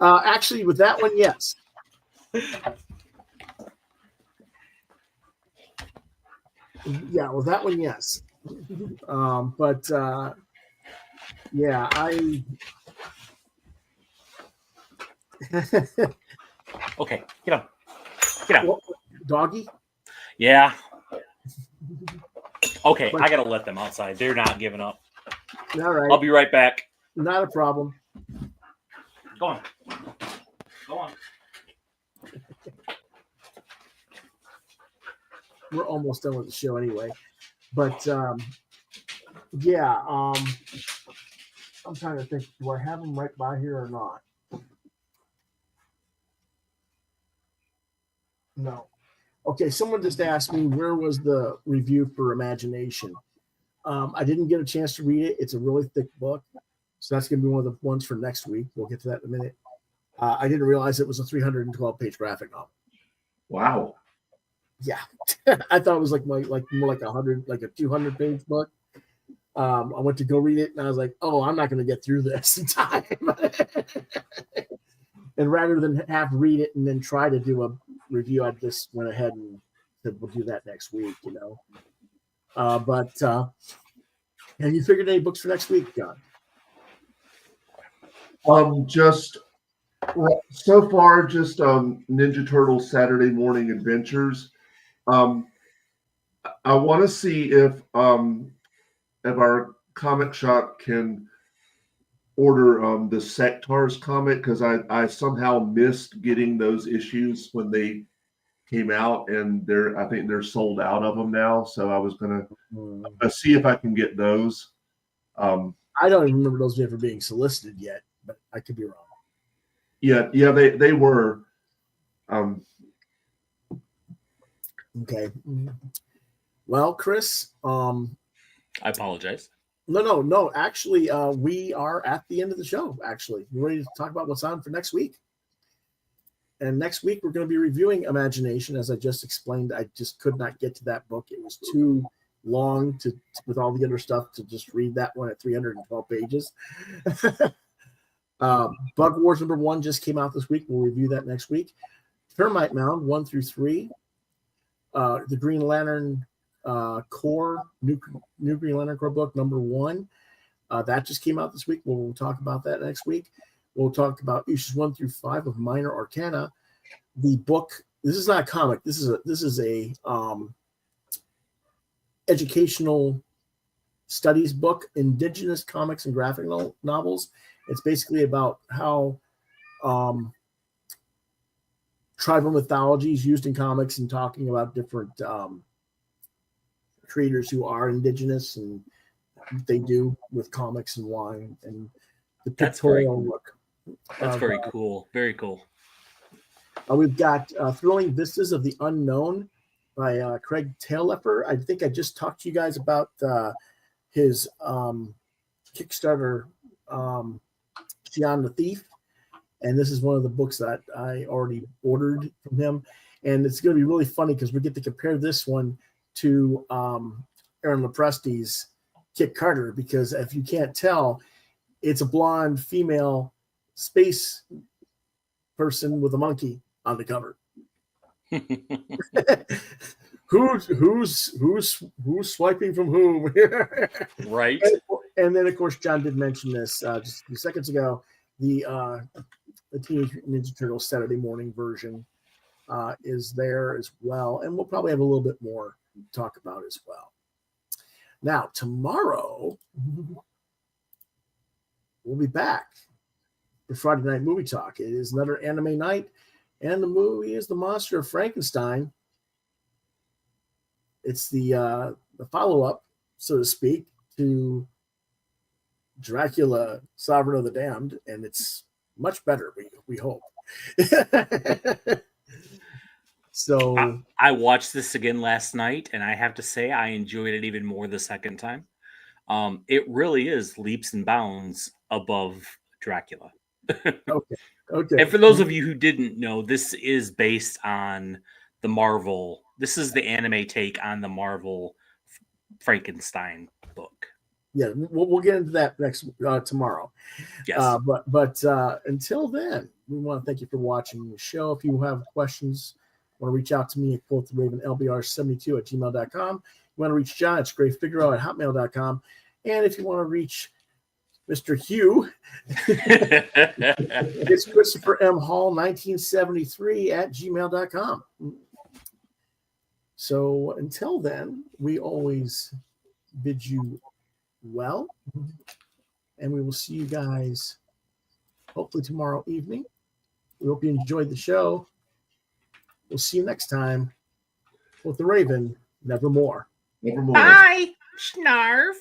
Actually, with that one, yes. Yeah, with that one, yes. But yeah, I. Okay, get up. Get up. Well, doggy? Yeah. Okay, I gotta let them outside. They're not giving up. All right. I'll be right back. Not a problem. Go on. Go on. We're almost done with the show anyway. But yeah, I'm trying to think, do I have them right by here or not? No. Okay, someone just asked me where was the review for Imagination. I didn't get a chance to read it. It's a really thick book, so that's going to be one of the ones for next week. We'll get to that in a minute. I didn't realize it was a 312-page graphic novel. Wow. Yeah, I thought it was like more like 100, like a 200-page book. I went to go read it, and I was like, "Oh, I'm not going to get through this in time." And rather than have to read it and then try to do a review, I just went ahead and said, "We'll do that next week," you know. But have you figured any books for next week, John? Just so far, just Ninja Turtles Saturday Morning Adventures. I want to see if our comic shop can order the Sectars comic, because I somehow missed getting those issues when they came out, and I think they're sold out of them now. So I was gonna see if I can get those. I don't even remember those ever being solicited yet, but I could be wrong. Yeah, they were. Okay. Well, Chris, I apologize. No. Actually, we are at the end of the show. Actually, we're ready to talk about what's on for next week. And next week, we're going to be reviewing Imagination. As I just explained, I just could not get to that book. It was too long with all the other stuff to just read that one at 312 pages. Bug Wars #1 just came out this week. We'll review that next week. Termite Mound 1 through 3. The Green Lantern Corps, new Green Lantern Corps book #1. That just came out this week. We'll talk about that next week. We'll talk about issues 1 through 5 of Minor Arcana. The book. This is not a comic. This is a educational studies book, Indigenous Comics and Graphic Novels. It's basically about how tribal mythology is used in comics, and talking about different creators who are indigenous and what they do with comics and why, and the pictorial look. That's very cool. Very cool. We've got Thrilling Vistas of the Unknown by Craig Tayleffer. I think I just talked to you guys about his Kickstarter, Xian the Thief. And this is one of the books that I already ordered from him. And it's going to be really funny because we get to compare this one to Aaron Lopresti's Kit Carter, because if you can't tell, it's a blonde female space person with a monkey on the cover. Who's swiping from whom? Right. And then, of course, John did mention this just a few seconds ago. The Teenage Mutant Ninja Turtles Saturday morning version is there as well, and we'll probably have a little bit more to talk about as well. Now, tomorrow we'll be back for Friday Night Movie Talk. It is another anime night, and the movie is The Monster of Frankenstein. It's the follow-up, so to speak, to Dracula, Sovereign of the Damned, and it's much better, we hope. So I watched this again last night, and I have to say I enjoyed it even more the second time. It really is leaps and bounds above Dracula. Okay. And for those of you who didn't know, this is based on the Marvel. This is the anime take on the Marvel Frankenstein book. Yeah, we'll get into that next tomorrow. Yes. But until then, we want to thank you for watching the show. If you have questions, want to reach out to me at quotheravenlbr72@gmail.com. You want to reach John, it's grayfigaro@hotmail.com. And if you want to reach Mr. Hugh, it's Christopher M. Hall 1973@gmail.com. So until then, we always bid you well, and we will see you guys hopefully tomorrow evening. We hope you enjoyed the show. We'll see you next time with the Raven, nevermore. Nevermore. Bye, Snarf.